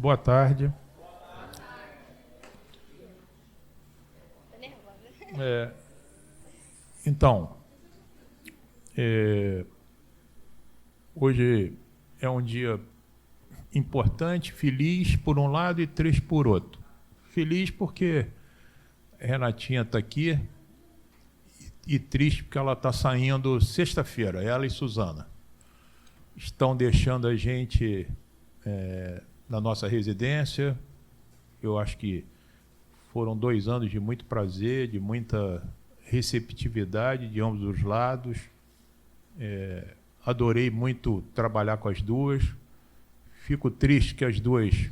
Boa tarde. Então, hoje é um dia importante, feliz por um lado e triste por outro. Feliz porque a Renatinha está aqui e triste porque ela está saindo sexta-feira, ela e Suzana. Estão deixando a gente na nossa residência. Eu acho que foram 2 anos de muito prazer, de muita receptividade de ambos os lados. Adorei muito trabalhar com as duas. Fico triste que as duas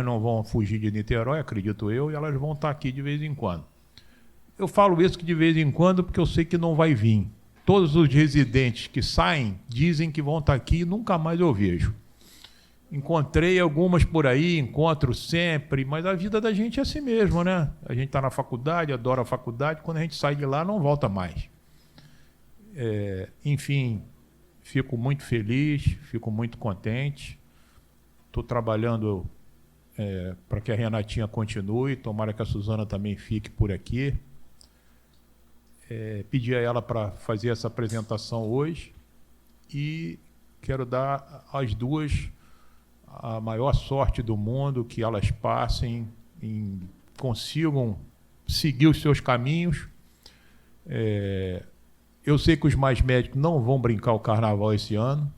não vão fugir de Niterói, acredito eu, e elas vão estar aqui de vez em quando. Eu falo isso que de vez em quando porque eu sei que não vai vir. Todos os residentes que saem dizem que vão estar aqui e nunca mais eu vejo. Encontrei algumas por aí, encontro sempre, mas a vida da gente é assim mesmo, né? A gente está na faculdade, adora a faculdade, quando a gente sai de lá não volta mais. Enfim, fico muito feliz, fico muito contente. Estou trabalhando para que a Renatinha continue, tomara que a Suzana também fique por aqui. Pedi a ela para fazer essa apresentação hoje e quero dar às duas a maior sorte do mundo, que elas passem e consigam seguir os seus caminhos. Eu sei que os mais médicos não vão brincar o carnaval esse ano.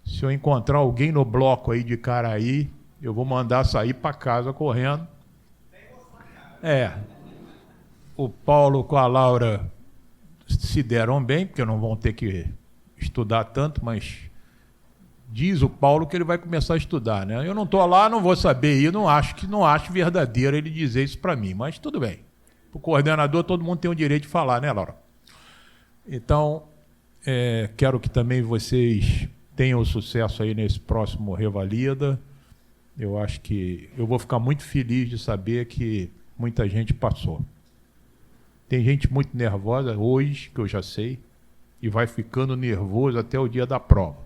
Se eu encontrar alguém no bloco aí de Caraí, eu vou mandar sair para casa correndo. O Paulo com a Laura se deram bem, porque não vão ter que estudar tanto, mas diz o Paulo que ele vai começar a estudar, né? Eu não estou lá, não vou saber, eu não acho verdadeiro ele dizer isso para mim, mas tudo bem. O coordenador, todo mundo tem o direito de falar, né, Laura? Então, quero que também vocês tenham sucesso aí nesse próximo Revalida. Eu acho que eu vou ficar muito feliz de saber que muita gente passou. Tem gente muito nervosa hoje, que eu já sei, e vai ficando nervoso até o dia da prova.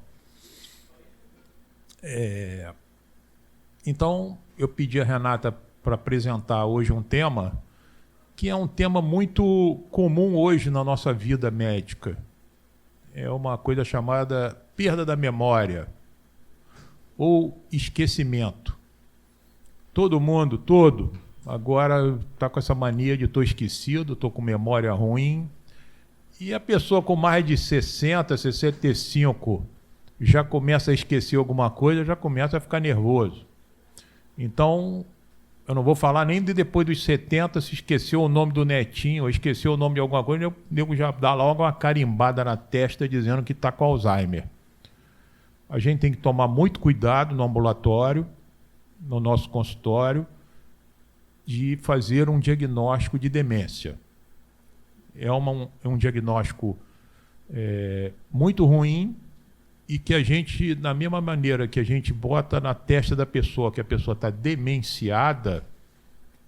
Então, eu pedi a Renata para apresentar hoje um tema que é um tema muito comum hoje na nossa vida médica. É uma coisa chamada perda da memória ou esquecimento. Todo mundo, agora está com essa mania de estou esquecido, estou com memória ruim. E a pessoa com mais de 60, 65 já começa a esquecer alguma coisa, já começa a ficar nervoso. Então, eu não vou falar nem de depois dos 70, se esqueceu o nome do netinho, ou esqueceu o nome de alguma coisa, o nego já dá logo uma carimbada na testa dizendo que está com Alzheimer. A gente tem que tomar muito cuidado no ambulatório, no nosso consultório, de fazer um diagnóstico de demência. É um diagnóstico muito ruim e que a gente, da mesma maneira que a gente bota na testa da pessoa que a pessoa está demenciada,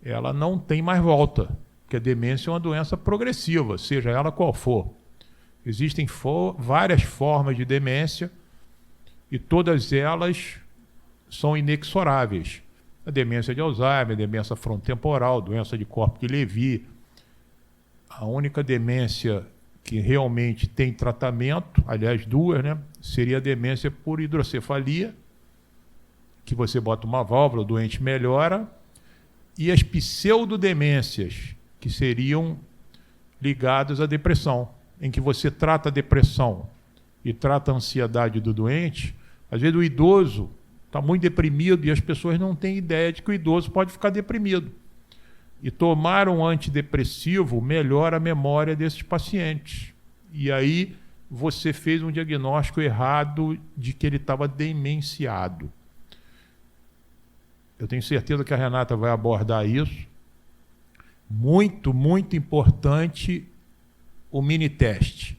ela não tem mais volta, porque a demência é uma doença progressiva, seja ela qual for. Existem várias formas de demência e todas elas são inexoráveis. A demência de Alzheimer, a demência frontotemporal, doença de Corpus-Guillet-Lewy. A única demência que realmente tem tratamento, aliás, 2, né? Seria a demência por hidrocefalia, que você bota uma válvula, o doente melhora, e as pseudodemências, que seriam ligadas à depressão, em que você trata a depressão e trata a ansiedade do doente. Às vezes o idoso está muito deprimido e as pessoas não têm ideia de que o idoso pode ficar deprimido. E tomar um antidepressivo melhora a memória desses pacientes. E aí você fez um diagnóstico errado de que ele estava demenciado. Eu tenho certeza que a Renata vai abordar isso. Muito, muito importante o mini-teste.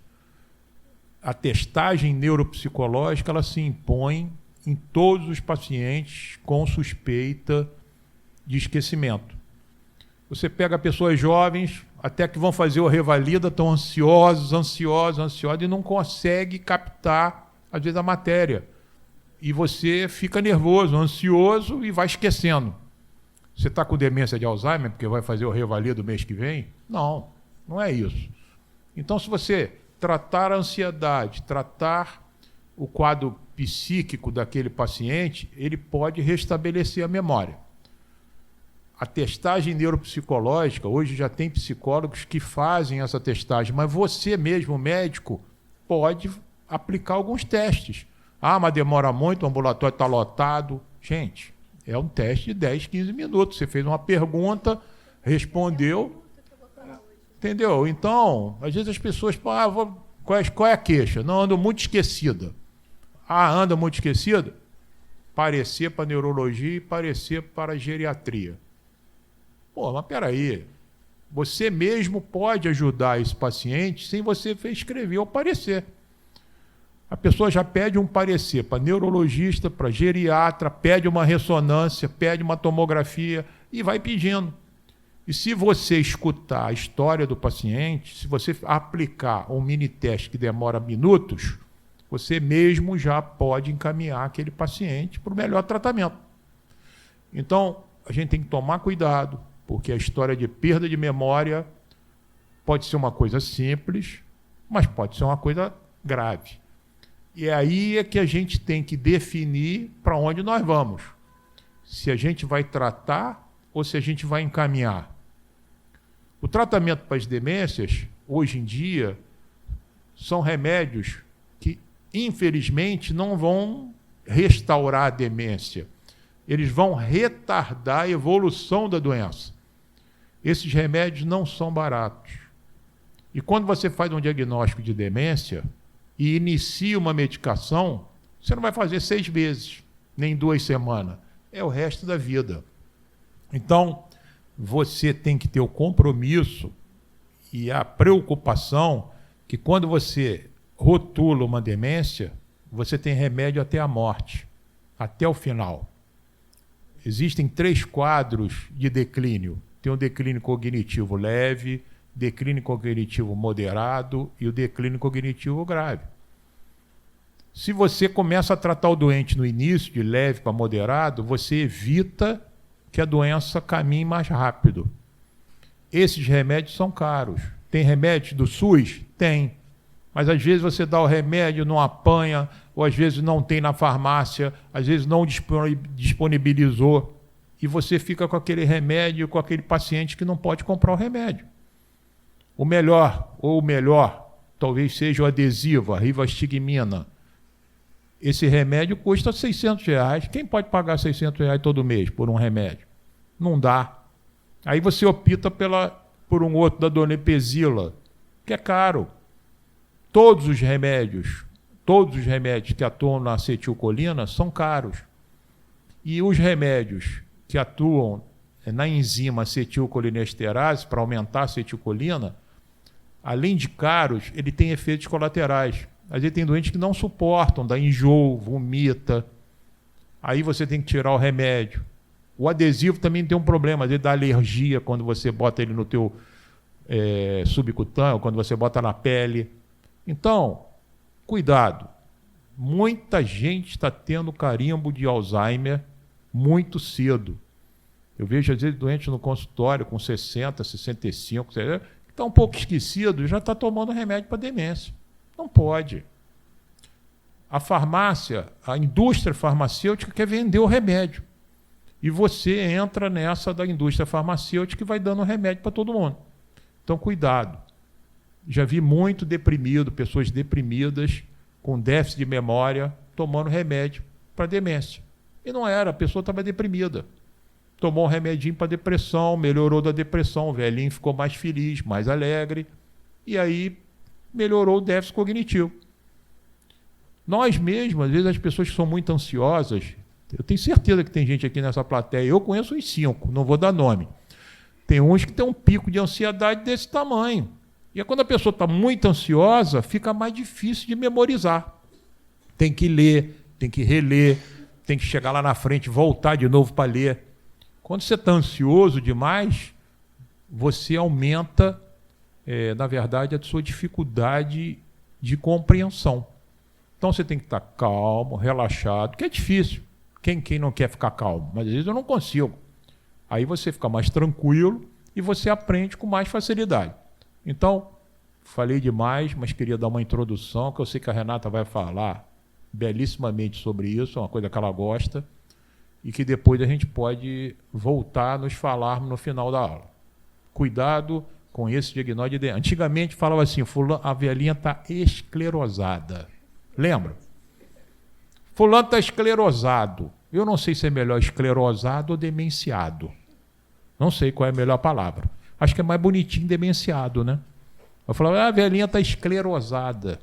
A testagem neuropsicológica ela se impõe em todos os pacientes com suspeita de esquecimento. Você pega pessoas jovens, até que vão fazer o Revalida, estão ansiosos e não conseguem captar, às vezes, a matéria. e você fica nervoso, ansioso e vai esquecendo. Você está com demência de Alzheimer porque vai fazer o revalida do mês que vem? Não, não é isso. Então, se você tratar a ansiedade, tratar o quadro psíquico daquele paciente, ele pode restabelecer a memória. A testagem neuropsicológica, hoje já tem psicólogos que fazem essa testagem, mas você mesmo, médico, pode aplicar alguns testes. Ah, mas demora muito, o ambulatório está lotado. Gente, é um teste de 10, 15 minutos. Você fez uma pergunta, respondeu. Entendeu? Então, às vezes as pessoas falam, qual é a queixa? Não, ando muito esquecida. Ah, anda muito esquecida? Parecer para neurologia e parecer para geriatria. Pô, mas peraí, você mesmo pode ajudar esse paciente sem você escrever o parecer. A pessoa já pede um parecer para neurologista, para geriatra, pede uma ressonância, pede uma tomografia e vai pedindo. E se você escutar a história do paciente, se você aplicar um mini teste que demora minutos, você mesmo já pode encaminhar aquele paciente para o melhor tratamento. Então, a gente tem que tomar cuidado, porque a história de perda de memória pode ser uma coisa simples, mas pode ser uma coisa grave. E aí é que a gente tem que definir para onde nós vamos. Se a gente vai tratar ou se a gente vai encaminhar. O tratamento para as demências, hoje em dia, são remédios que, infelizmente, não vão restaurar a demência. Eles vão retardar a evolução da doença. Esses remédios não são baratos. E quando você faz um diagnóstico de demência e inicia uma medicação, você não vai fazer 6 meses, nem 2 semanas. É o resto da vida. Então, você tem que ter o compromisso e a preocupação que quando você rotula uma demência, você tem remédio até a morte, até o final. Existem 3 quadros de declínio. Tem o declínio cognitivo leve, declínio cognitivo moderado e o declínio cognitivo grave. Se você começa a tratar o doente no início, de leve para moderado, você evita que a doença caminhe mais rápido. Esses remédios são caros. Tem remédio do SUS? Tem. Mas às vezes você dá o remédio, não apanha, ou às vezes não tem na farmácia, às vezes não disponibilizou, e você fica com aquele remédio, com aquele paciente que não pode comprar o remédio. O melhor, talvez seja o adesivo, a rivastigmina. Esse remédio custa R$600. Quem pode pagar R$600 todo mês por um remédio? Não dá. Aí você opta por um outro da donepezila, que é caro. Todos os remédios que atuam na acetilcolina são caros. E os remédios que atuam na enzima acetilcolinesterase para aumentar a acetilcolina, além de caros, ele tem efeitos colaterais. Às vezes tem doentes que não suportam, dá enjoo, vomita. Aí você tem que tirar o remédio. O adesivo também tem um problema, às vezes dá alergia quando você bota ele no teu subcutâneo, quando você bota na pele. Então, cuidado. Muita gente está tendo carimbo de Alzheimer muito cedo. Eu vejo, às vezes, doente no consultório com 60, 65, que está um pouco esquecido, já está tomando remédio para demência. Não pode. A farmácia, a indústria farmacêutica quer vender o remédio. E você entra nessa da indústria farmacêutica e vai dando remédio para todo mundo. Então, cuidado. Já vi muito deprimido, pessoas deprimidas, com déficit de memória, tomando remédio para demência. E não era, a pessoa estava deprimida. Tomou um remedinho para depressão, melhorou da depressão, o velhinho ficou mais feliz, mais alegre, e aí melhorou o déficit cognitivo. Nós mesmos, às vezes as pessoas que são muito ansiosas, eu tenho certeza que tem gente aqui nessa plateia, eu conheço uns 5, não vou dar nome. Tem uns que tem um pico de ansiedade desse tamanho. E quando a pessoa está muito ansiosa, fica mais difícil de memorizar. Tem que ler, tem que reler, tem que chegar lá na frente, voltar de novo para ler. Quando você está ansioso demais, você aumenta, na verdade, a sua dificuldade de compreensão. Então você tem que estar calmo, relaxado, que é difícil. Quem não quer ficar calmo? Mas às vezes eu não consigo. Aí você fica mais tranquilo e você aprende com mais facilidade. Então, falei demais, mas queria dar uma introdução, que eu sei que a Renata vai falar belíssimamente sobre isso, é uma coisa que ela gosta, e que depois a gente pode voltar a nos falarmos no final da aula. Cuidado com esse diagnóstico. Antigamente falava assim, a velhinha está esclerosada. Lembra? Fulano está esclerosado. Eu não sei se é melhor esclerosado ou demenciado. Não sei qual é a melhor palavra. Acho que é mais bonitinho demenciado, né? Eu falava, a velhinha está esclerosada.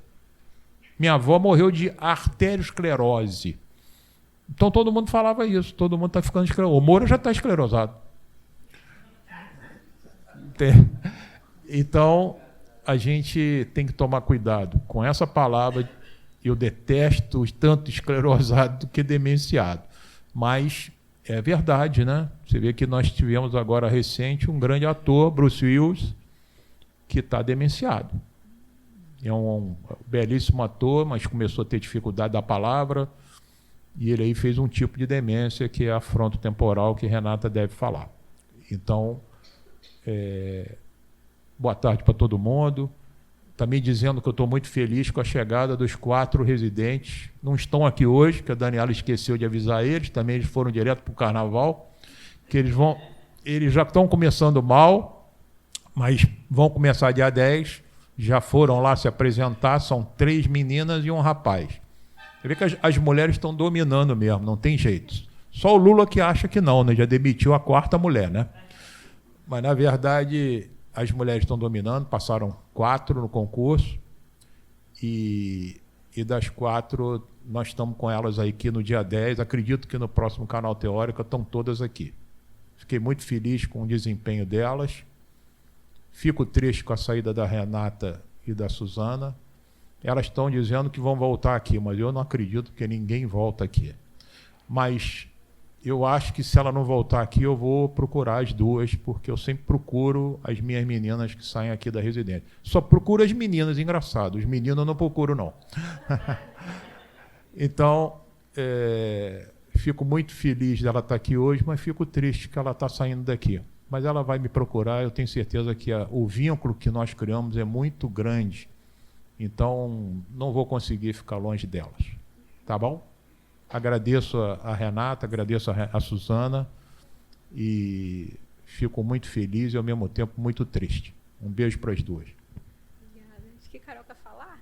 Minha avó morreu de arteriosclerose. Então todo mundo falava isso. Todo mundo está ficando esclerosado. O Moura já está esclerosado. Então, a gente tem que tomar cuidado com essa palavra. Eu detesto tanto esclerosado do que demenciado. Mas é verdade, né? Você vê que nós tivemos agora recente um grande ator, Bruce Willis, que está demenciado. É um belíssimo ator, mas começou a ter dificuldade da palavra, e ele aí fez um tipo de demência, que é a frontotemporal, que Renata deve falar. Então, boa tarde para todo mundo. Também dizendo que eu estou muito feliz com a chegada dos 4 residentes. Não estão aqui hoje, que a Daniela esqueceu de avisar eles, também eles foram direto para o carnaval, que eles já estão começando mal, mas vão começar dia 10, já foram lá se apresentar, são 3 meninas e um rapaz. Você vê que as mulheres estão dominando mesmo, não tem jeito. Só o Lula que acha que não, né? Já demitiu a 4ª mulher, né? Mas, na verdade, as mulheres estão dominando, passaram 4 no concurso, e das 4, nós estamos com elas aqui no dia 10, acredito que no próximo Canal Teórico estão todas aqui. Fiquei muito feliz com o desempenho delas, fico triste com a saída da Renata e da Suzana. Elas estão dizendo que vão voltar aqui, mas eu não acredito que ninguém volta aqui. Mas eu acho que se ela não voltar aqui, eu vou procurar as 2, porque eu sempre procuro as minhas meninas que saem aqui da residência. Só procuro as meninas, engraçado. Os meninos eu não procuro, não. Então, fico muito feliz dela estar aqui hoje, mas fico triste que ela está saindo daqui. Mas ela vai me procurar, eu tenho certeza que o vínculo que nós criamos é muito grande. Então, não vou conseguir ficar longe delas. Tá bom? Agradeço a Renata, agradeço a Suzana e fico muito feliz e, ao mesmo tempo, muito triste. Um beijo para as 2. Obrigada. Acho que Carol quer falar?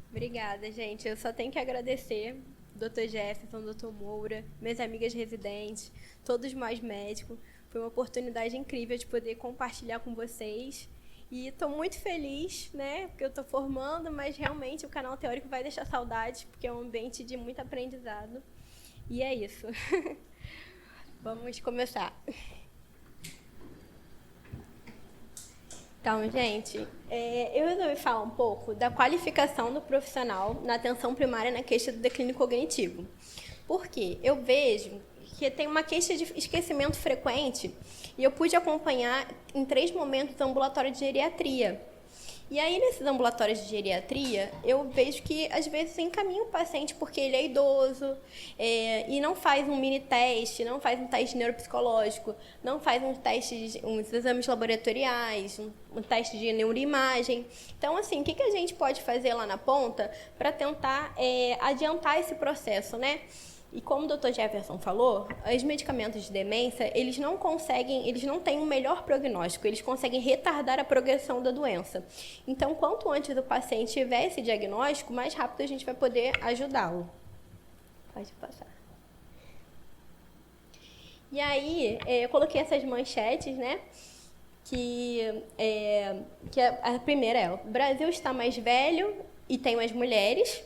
Obrigada, gente. Eu só tenho que agradecer Dr. Jefferson, Dr. Moura, minhas amigas residentes, todos nós médicos. Foi uma oportunidade incrível de poder compartilhar com vocês. E estou muito feliz, né, porque eu estou formando, mas realmente o canal teórico vai deixar saudades, porque é um ambiente de muito aprendizado. E é isso. Vamos começar. Então, gente, eu resolvi falar um pouco da qualificação do profissional na atenção primária na queixa do declínio cognitivo. Por quê? Eu vejo que tem uma queixa de esquecimento frequente e eu pude acompanhar em 3 momentos do ambulatório de geriatria. E aí, nesses ambulatórios de geriatria, eu vejo que, às vezes, encaminha o paciente porque ele é idoso e não faz um mini teste, não faz um teste neuropsicológico, não faz uns exames laboratoriais, um teste de neuroimagem. Então, assim, o que a gente pode fazer lá na ponta para tentar adiantar esse processo, né? E como o Dr. Jefferson falou, os medicamentos de demência, eles não têm um melhor prognóstico, eles conseguem retardar a progressão da doença. Então, quanto antes o paciente tiver esse diagnóstico, mais rápido a gente vai poder ajudá-lo. Pode passar. E aí, eu coloquei essas manchetes, né? Que a primeira é: o Brasil está mais velho e tem mais mulheres.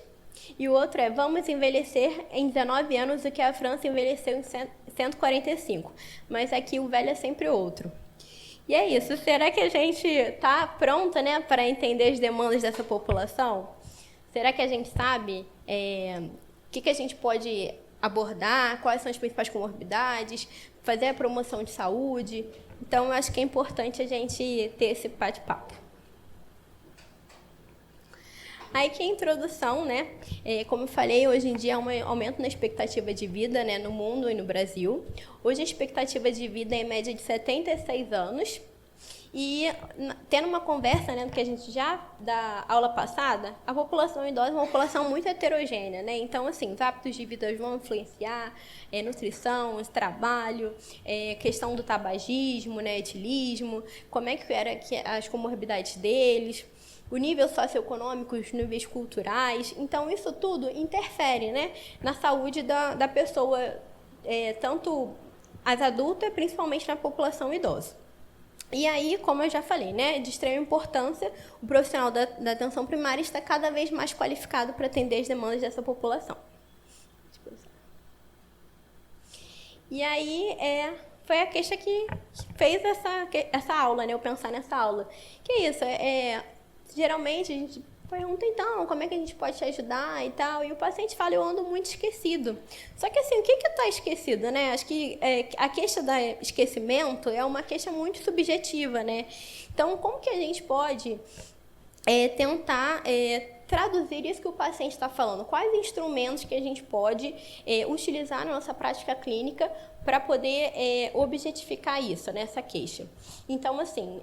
E o outro é: vamos envelhecer em 19 anos o que a França envelheceu em 145. Mas aqui o velho é sempre outro. E é isso. Será que a gente está pronta, né, para entender as demandas dessa população? Será que a gente sabe o que a gente pode abordar, quais são as principais comorbidades, fazer a promoção de saúde? Então, eu acho que é importante a gente ter esse bate-papo. Aí que a introdução, né? Como eu falei, hoje em dia há um aumento na expectativa de vida, né, no mundo e no Brasil. Hoje a expectativa de vida é em média de 76 anos. E tendo uma conversa, né, do que a gente já da aula passada, a população idosa é uma população muito heterogênea, né? Então, assim, os hábitos de vida vão influenciar, nutrição, trabalho, questão do tabagismo, né, etilismo, como é que era as comorbidades deles, o nível socioeconômico, os níveis culturais. Então, isso tudo interfere, né, na saúde da pessoa, tanto as adultas, principalmente na população idosa. E aí, como eu já falei, né, de extrema importância, o profissional da atenção primária está cada vez mais qualificado para atender as demandas dessa população. E aí, foi a queixa que fez essa aula, né, eu pensar nessa aula. Que é isso, geralmente a gente pergunta, então, como é que a gente pode te ajudar e tal, e o paciente fala, eu ando muito esquecido. Só que assim, o que está esquecido, né? Acho que a queixa do esquecimento é uma queixa muito subjetiva, né? Então, como que a gente pode tentar traduzir isso que o paciente está falando? Quais instrumentos que a gente pode utilizar na nossa prática clínica para poder objetificar isso, né, essa queixa? Então, assim,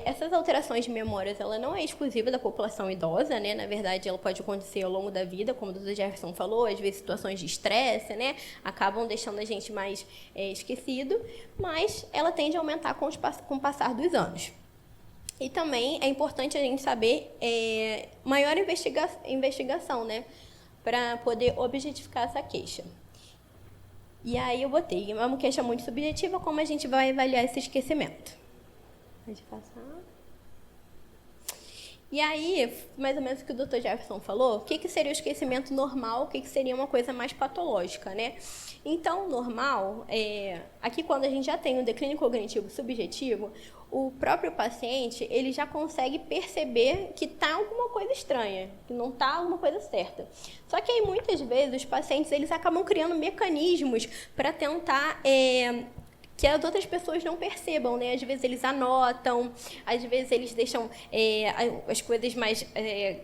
essas alterações de memórias, ela não é exclusiva da população idosa, né? Na verdade, ela pode acontecer ao longo da vida, como o Dr. Jefferson falou, às vezes situações de estresse, né, acabam deixando a gente mais esquecido, mas ela tende a aumentar com o passar dos anos. E também é importante a gente saber maior investigação, né, para poder objetificar essa queixa. E aí eu botei, é uma queixa muito subjetiva, como a gente vai avaliar esse esquecimento. Pode passar. E aí, mais ou menos o que o Dr. Jefferson falou, o que seria o esquecimento normal, o que seria uma coisa mais patológica, né? Então, normal, aqui quando a gente já tem um declínio cognitivo subjetivo, o próprio paciente, ele já consegue perceber que está alguma coisa estranha, que não está alguma coisa certa. Só que aí, muitas vezes, os pacientes, eles acabam criando mecanismos para tentar que as outras pessoas não percebam, né? Às vezes eles anotam, às vezes eles deixam as coisas mais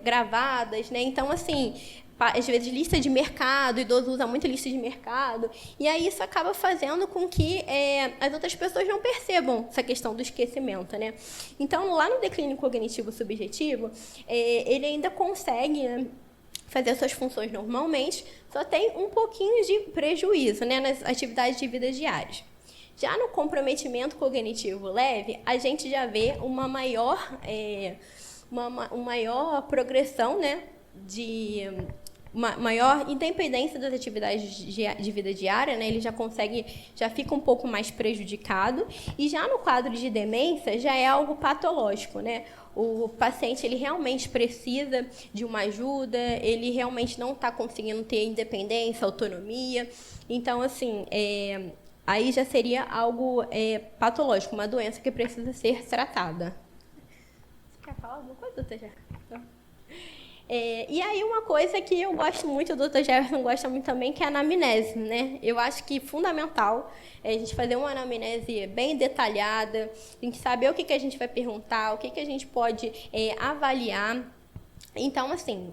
gravadas, né? Então, assim, às vezes lista de mercado, o idoso usa muito lista de mercado, e aí isso acaba fazendo com que as outras pessoas não percebam essa questão do esquecimento, né? Então, lá no declínio cognitivo subjetivo, ele ainda consegue, né, fazer as suas funções normalmente, só tem um pouquinho de prejuízo, né, nas atividades de vida diárias. Já no comprometimento cognitivo leve, a gente já vê uma maior progressão, né, de uma maior independência das atividades de vida diária, né? Ele já fica um pouco mais prejudicado. E já no quadro de demência, já é algo patológico, né? O paciente, ele realmente precisa de uma ajuda, ele realmente não está conseguindo ter independência, autonomia. Então, assim, aí já seria algo patológico, uma doença que precisa ser tratada. Você quer falar alguma coisa, doutor Jefferson? E aí uma coisa que eu gosto muito, o Dr. Jefferson gosta muito também, que é a anamnese, né? Eu acho que é fundamental a gente fazer uma anamnese bem detalhada, a gente saber o que a gente vai perguntar, o que a gente pode avaliar. Então, assim,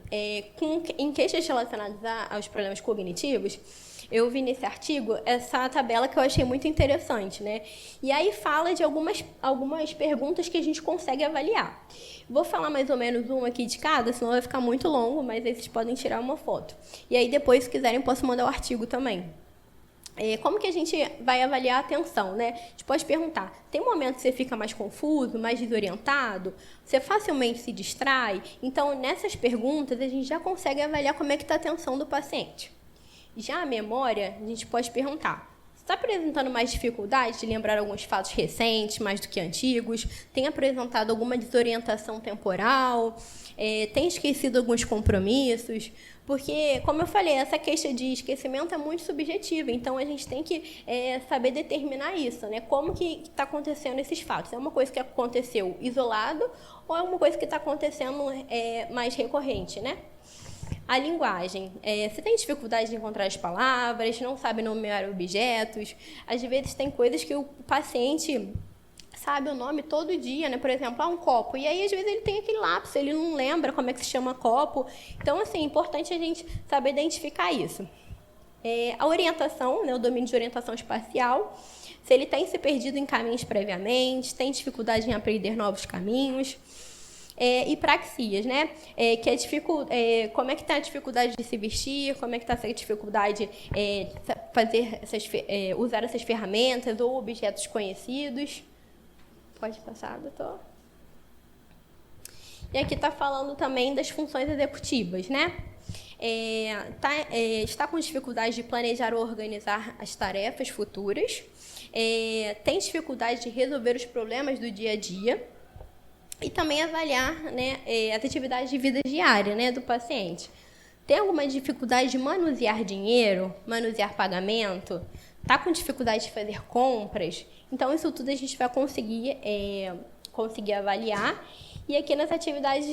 em queixas relacionadas aos problemas cognitivos, eu vi nesse artigo essa tabela que eu achei muito interessante, né? E aí fala de algumas perguntas que a gente consegue avaliar. Vou falar mais ou menos uma aqui de cada, senão vai ficar muito longo, mas aí vocês podem tirar uma foto. E aí depois, se quiserem, posso mandar o artigo também. Como que a gente vai avaliar a atenção, né? A gente pode perguntar, tem um momento que você fica mais confuso, mais desorientado? Você facilmente se distrai? Então, nessas perguntas, a gente já consegue avaliar como é que está a atenção do paciente. Já a memória, a gente pode perguntar, está apresentando mais dificuldade de lembrar alguns fatos recentes, mais do que antigos, tem apresentado alguma desorientação temporal, tem esquecido alguns compromissos, porque, como eu falei, essa queixa de esquecimento é muito subjetiva, então a gente tem que saber determinar isso, né? Como que está acontecendo esses fatos? É uma coisa que aconteceu isolado ou é uma coisa que está acontecendo mais recorrente, né? A linguagem. Você tem dificuldade de encontrar as palavras, não sabe nomear objetos. Às vezes tem coisas que o paciente sabe o nome todo dia, né? Por exemplo, um copo. E aí, às vezes, ele tem aquele lapso, ele não lembra como é que se chama copo. Então, assim, é importante a gente saber identificar isso. A orientação, né? O domínio de orientação espacial. Se ele tem se perdido em caminhos previamente, tem dificuldade em aprender novos caminhos. E praxias, né? Que é como é que está a dificuldade de se vestir, como é que está essa dificuldade de usar essas ferramentas ou objetos conhecidos. Pode passar, doutor. E aqui está falando também das funções executivas, né? Está com dificuldade de planejar ou organizar as tarefas futuras. Tem dificuldade de resolver os problemas do dia a dia. E também avaliar, né, as atividades de vida diária, né, do paciente. Tem alguma dificuldade de manusear dinheiro, manusear pagamento? Está com dificuldade de fazer compras? Então, isso tudo a gente vai conseguir avaliar. E aqui nas atividades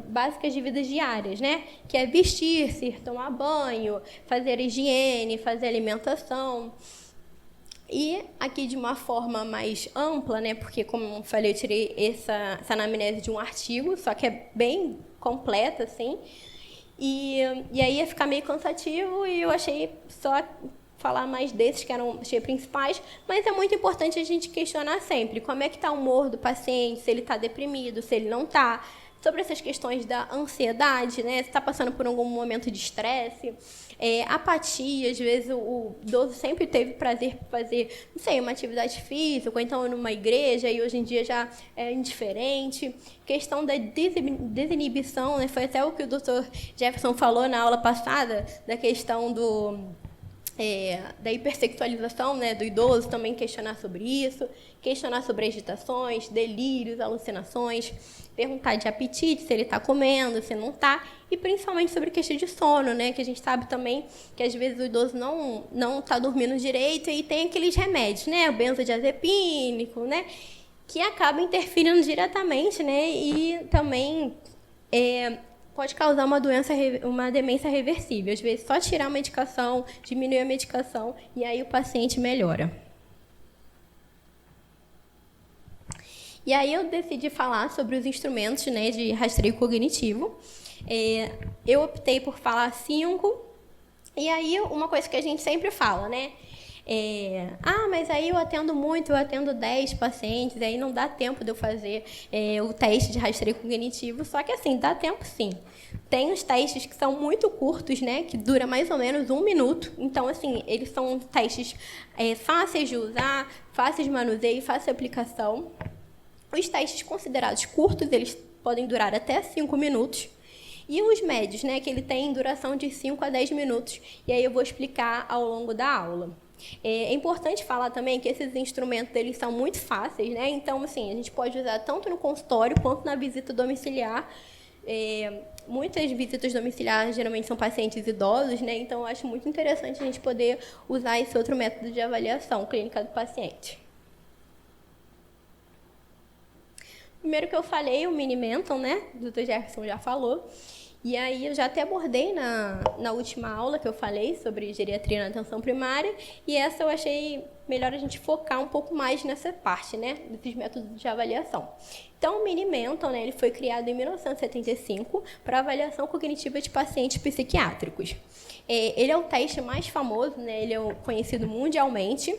básicas de vida diárias, né? Que é vestir-se, tomar banho, fazer higiene, fazer alimentação. E aqui de uma forma mais ampla, né? Porque, como eu falei, eu tirei essa anamnese de um artigo, só que é bem completa, assim. E aí ia ficar meio cansativo e eu achei só falar mais desses que eram os principais, mas é muito importante a gente questionar sempre como é que está o humor do paciente, se ele está deprimido, se ele não está, sobre essas questões da ansiedade, né? Se está passando por algum momento de estresse, apatia, às vezes o idoso sempre teve prazer por fazer, não sei, uma atividade física, ou então numa igreja, e hoje em dia já é indiferente. Questão da desinibição, né? Foi até o que o Dr. Jefferson falou na aula passada, da questão da hipersexualização, né, do idoso, também questionar sobre isso, questionar sobre agitações, delírios, alucinações, perguntar de apetite, se ele está comendo, se não está, e principalmente sobre questão de sono, né, que a gente sabe também que às vezes o idoso não está dormindo direito e tem aqueles remédios, né, o benzodiazepínico, né, que acaba interferindo diretamente, né, e também pode causar uma demência reversível. Às vezes, só tirar a medicação, diminuir a medicação, e aí o paciente melhora. E aí eu decidi falar sobre os instrumentos, né, de rastreio cognitivo. Eu optei por falar 5. E aí, uma coisa que a gente sempre fala, né? Mas aí eu atendo 10 pacientes, aí não dá tempo de eu fazer o teste de rastreio cognitivo, só que assim, dá tempo sim. Tem os testes que são muito curtos, né, que dura mais ou menos 1 minuto, então assim, eles são testes fáceis de usar, fáceis de manuseio, fácil de aplicação. Os testes considerados curtos, eles podem durar até 5 minutos. E os médios, né, que ele tem duração de 5 a 10 minutos, e aí eu vou explicar ao longo da aula. É importante falar também que esses instrumentos eles são muito fáceis, né? Então, assim, a gente pode usar tanto no consultório quanto na visita domiciliar. Muitas visitas domiciliares geralmente são pacientes idosos, né? Então, eu acho muito interessante a gente poder usar esse outro método de avaliação clínica do paciente. Primeiro que eu falei, o Mini-Mental, né? O Dr. Jefferson já falou. E aí eu já até abordei na última aula que eu falei sobre geriatria na atenção primária, e essa eu achei melhor a gente focar um pouco mais nessa parte, né, desses métodos de avaliação. Então, o Mini-Mental, né, ele foi criado em 1975 para avaliação cognitiva de pacientes psiquiátricos. Ele é o teste mais famoso, né, ele é conhecido mundialmente,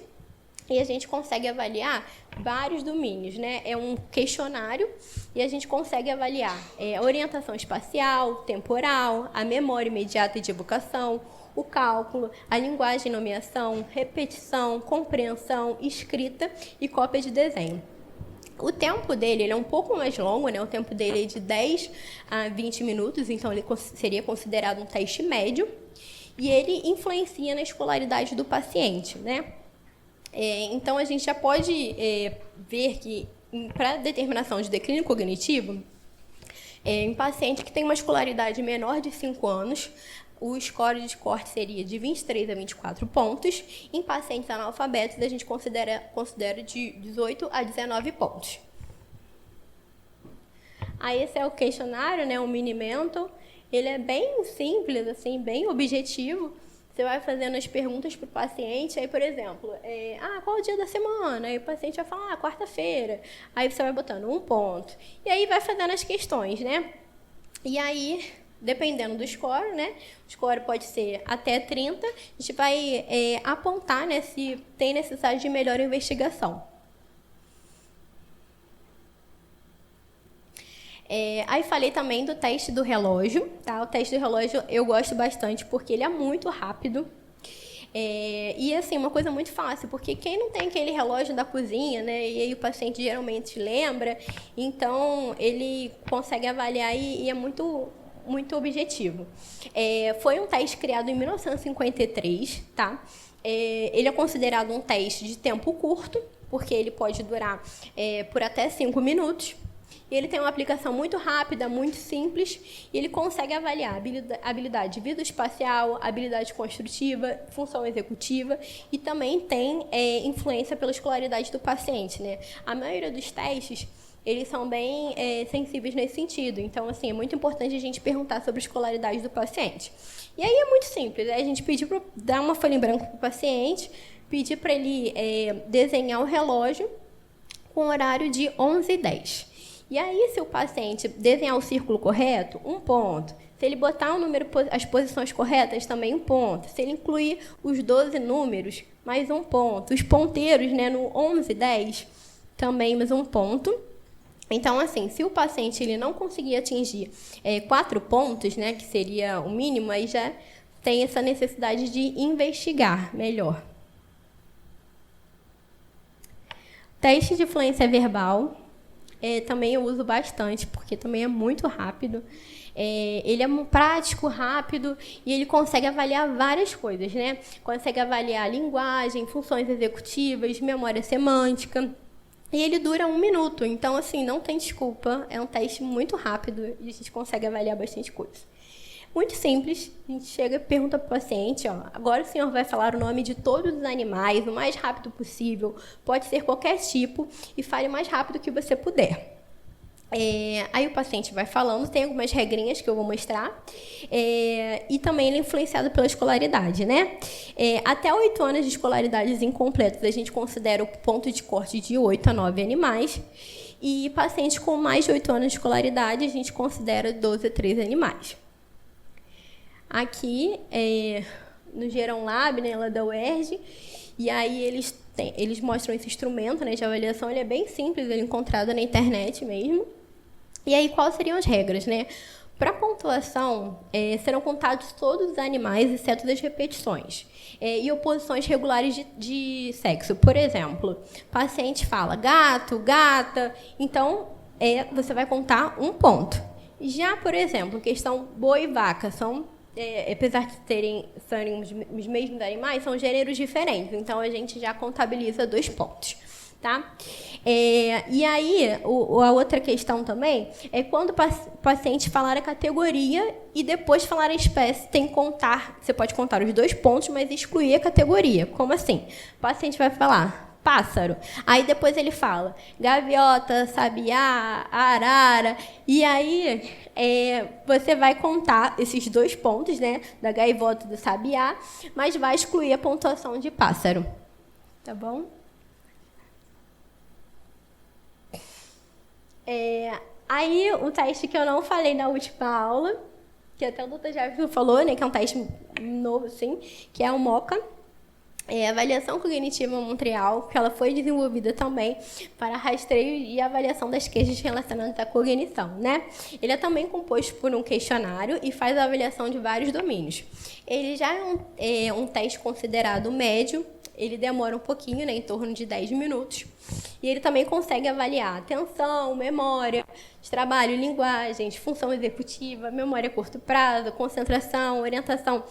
e a gente consegue avaliar vários domínios, né? É um questionário e a gente consegue avaliar a orientação espacial, temporal, a memória imediata e de evocação, o cálculo, a linguagem e nomeação, repetição, compreensão, escrita e cópia de desenho. O tempo dele ele é um pouco mais longo, né? O tempo dele é de 10 a 20 minutos, então ele seria considerado um teste médio. e ele influencia na escolaridade do paciente, né? Então, a gente já pode ver que, para determinação de declínio cognitivo, em paciente que tem uma escolaridade menor de 5 anos, o score de corte seria de 23 a 24 pontos. Em pacientes analfabetos, a gente considera de 18 a 19 pontos. Aí, esse é o questionário, né, o Mini-Mental. Ele é bem simples, assim, bem objetivo. Você vai fazendo as perguntas para o paciente, aí, por exemplo, qual é o dia da semana? Aí o paciente vai falar, quarta-feira. Aí você vai botando 1 ponto. E aí vai fazendo as questões, né? E aí, dependendo do score, né? O score pode ser até 30, a gente vai apontar, né, se tem necessidade de melhor investigação. Aí falei também do teste do relógio, tá? O teste do relógio eu gosto bastante porque ele é muito rápido. E assim, uma coisa muito fácil, porque quem não tem aquele relógio da cozinha, né? E aí o paciente geralmente lembra, então ele consegue avaliar e é muito, muito objetivo. Foi um teste criado em 1953, tá? Ele é considerado um teste de tempo curto, porque ele pode durar por até 5 minutos. E ele tem uma aplicação muito rápida, muito simples, e ele consegue avaliar habilidade visoespacial, habilidade construtiva, função executiva, e também tem influência pela escolaridade do paciente, né? A maioria dos testes, eles são bem sensíveis nesse sentido. Então, assim, é muito importante a gente perguntar sobre a escolaridade do paciente. E aí é muito simples, a gente pedir para dar uma folha em branco para o paciente, pedir para ele desenhar o relógio com horário de 11h10. E aí, se o paciente desenhar o círculo correto, 1 ponto. Se ele botar o número, as posições corretas, também 1 ponto. Se ele incluir os 12 números, mais 1 ponto. Os ponteiros, né, no 11 e 10, também mais 1 ponto. Então, assim, se o paciente ele não conseguir atingir 4 pontos, né, que seria o mínimo, aí já tem essa necessidade de investigar melhor. Teste de fluência verbal. Também eu uso bastante, porque também é muito rápido. Ele é prático, rápido, e ele consegue avaliar várias coisas, né? Consegue avaliar a linguagem, funções executivas, memória semântica. E ele dura 1 minuto, então, assim, não tem desculpa. É um teste muito rápido e a gente consegue avaliar bastante coisa. Muito simples, a gente chega e pergunta para o paciente, agora o senhor vai falar o nome de todos os animais o mais rápido possível, pode ser qualquer tipo, e fale o mais rápido que você puder. Aí o paciente vai falando, tem algumas regrinhas que eu vou mostrar, e também ele é influenciado pela escolaridade, né? Até 8 anos de escolaridades incompletas, a gente considera o ponto de corte de 8 a 9 animais, e pacientes com mais de 8 anos de escolaridade, a gente considera 12 a 13 animais. Aqui, no Geron Lab, né, lá da UERJ, e aí eles mostram esse instrumento, né, de avaliação. Ele é bem simples, ele é encontrado na internet mesmo. E aí, quais seriam as regras, né? Para pontuação, serão contados todos os animais, exceto das repetições. E oposições regulares de sexo. Por exemplo, o paciente fala gato, gata, então você vai contar 1 ponto. Já, por exemplo, questão boi e vaca, apesar de serem os mesmos animais, são gêneros diferentes. Então, a gente já contabiliza 2 pontos. Tá? E aí, a outra questão também é quando o paciente falar a categoria e depois falar a espécie, tem que contar, você pode contar os 2 pontos, mas excluir a categoria. Como assim? O paciente vai falar pássaro, aí depois ele fala gaviota, sabiá, arara, e aí você vai contar esses 2 pontos, né, da gaivota e do sabiá, mas vai excluir a pontuação de pássaro. Tá bom? Aí, um teste que eu não falei na última aula, que até o Dr. Jefferson falou, né, que é um teste novo, assim, que é o MoCA, Avaliação Cognitiva Montreal, que ela foi desenvolvida também para rastreio e avaliação das queixas relacionadas à cognição, né? Ele é também composto por um questionário e faz a avaliação de vários domínios. Ele já é um teste considerado médio, ele demora um pouquinho, né, em torno de 10 minutos. E ele também consegue avaliar atenção, memória, trabalho, linguagem, função executiva, memória a curto prazo, concentração, orientação,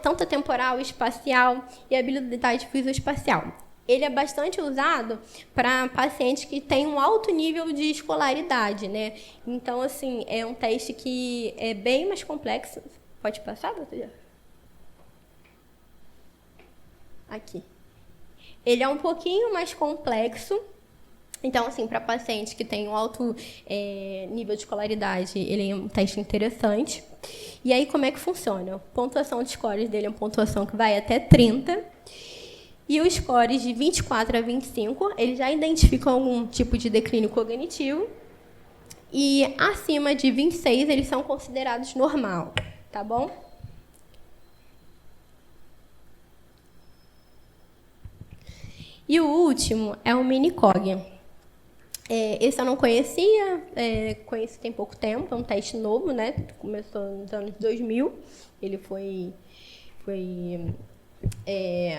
tanto temporal, espacial e habilidade fisioespacial. Ele é bastante usado para pacientes que têm um alto nível de escolaridade, né? Então, assim, é um teste que é bem mais complexo. Pode passar, doutor? Aqui. Ele é um pouquinho mais complexo. Então, assim, para pacientes que têm um alto nível de escolaridade, ele é um teste interessante. E aí, como é que funciona? A pontuação de scores dele é uma pontuação que vai até 30. E os scores de 24 a 25, eles já identificam algum tipo de declínio cognitivo. E acima de 26, eles são considerados normal, tá bom? E o último é o Mini-Cog. Esse eu não conhecia, conheci tem pouco tempo, é um teste novo, né? Começou nos anos 2000, ele foi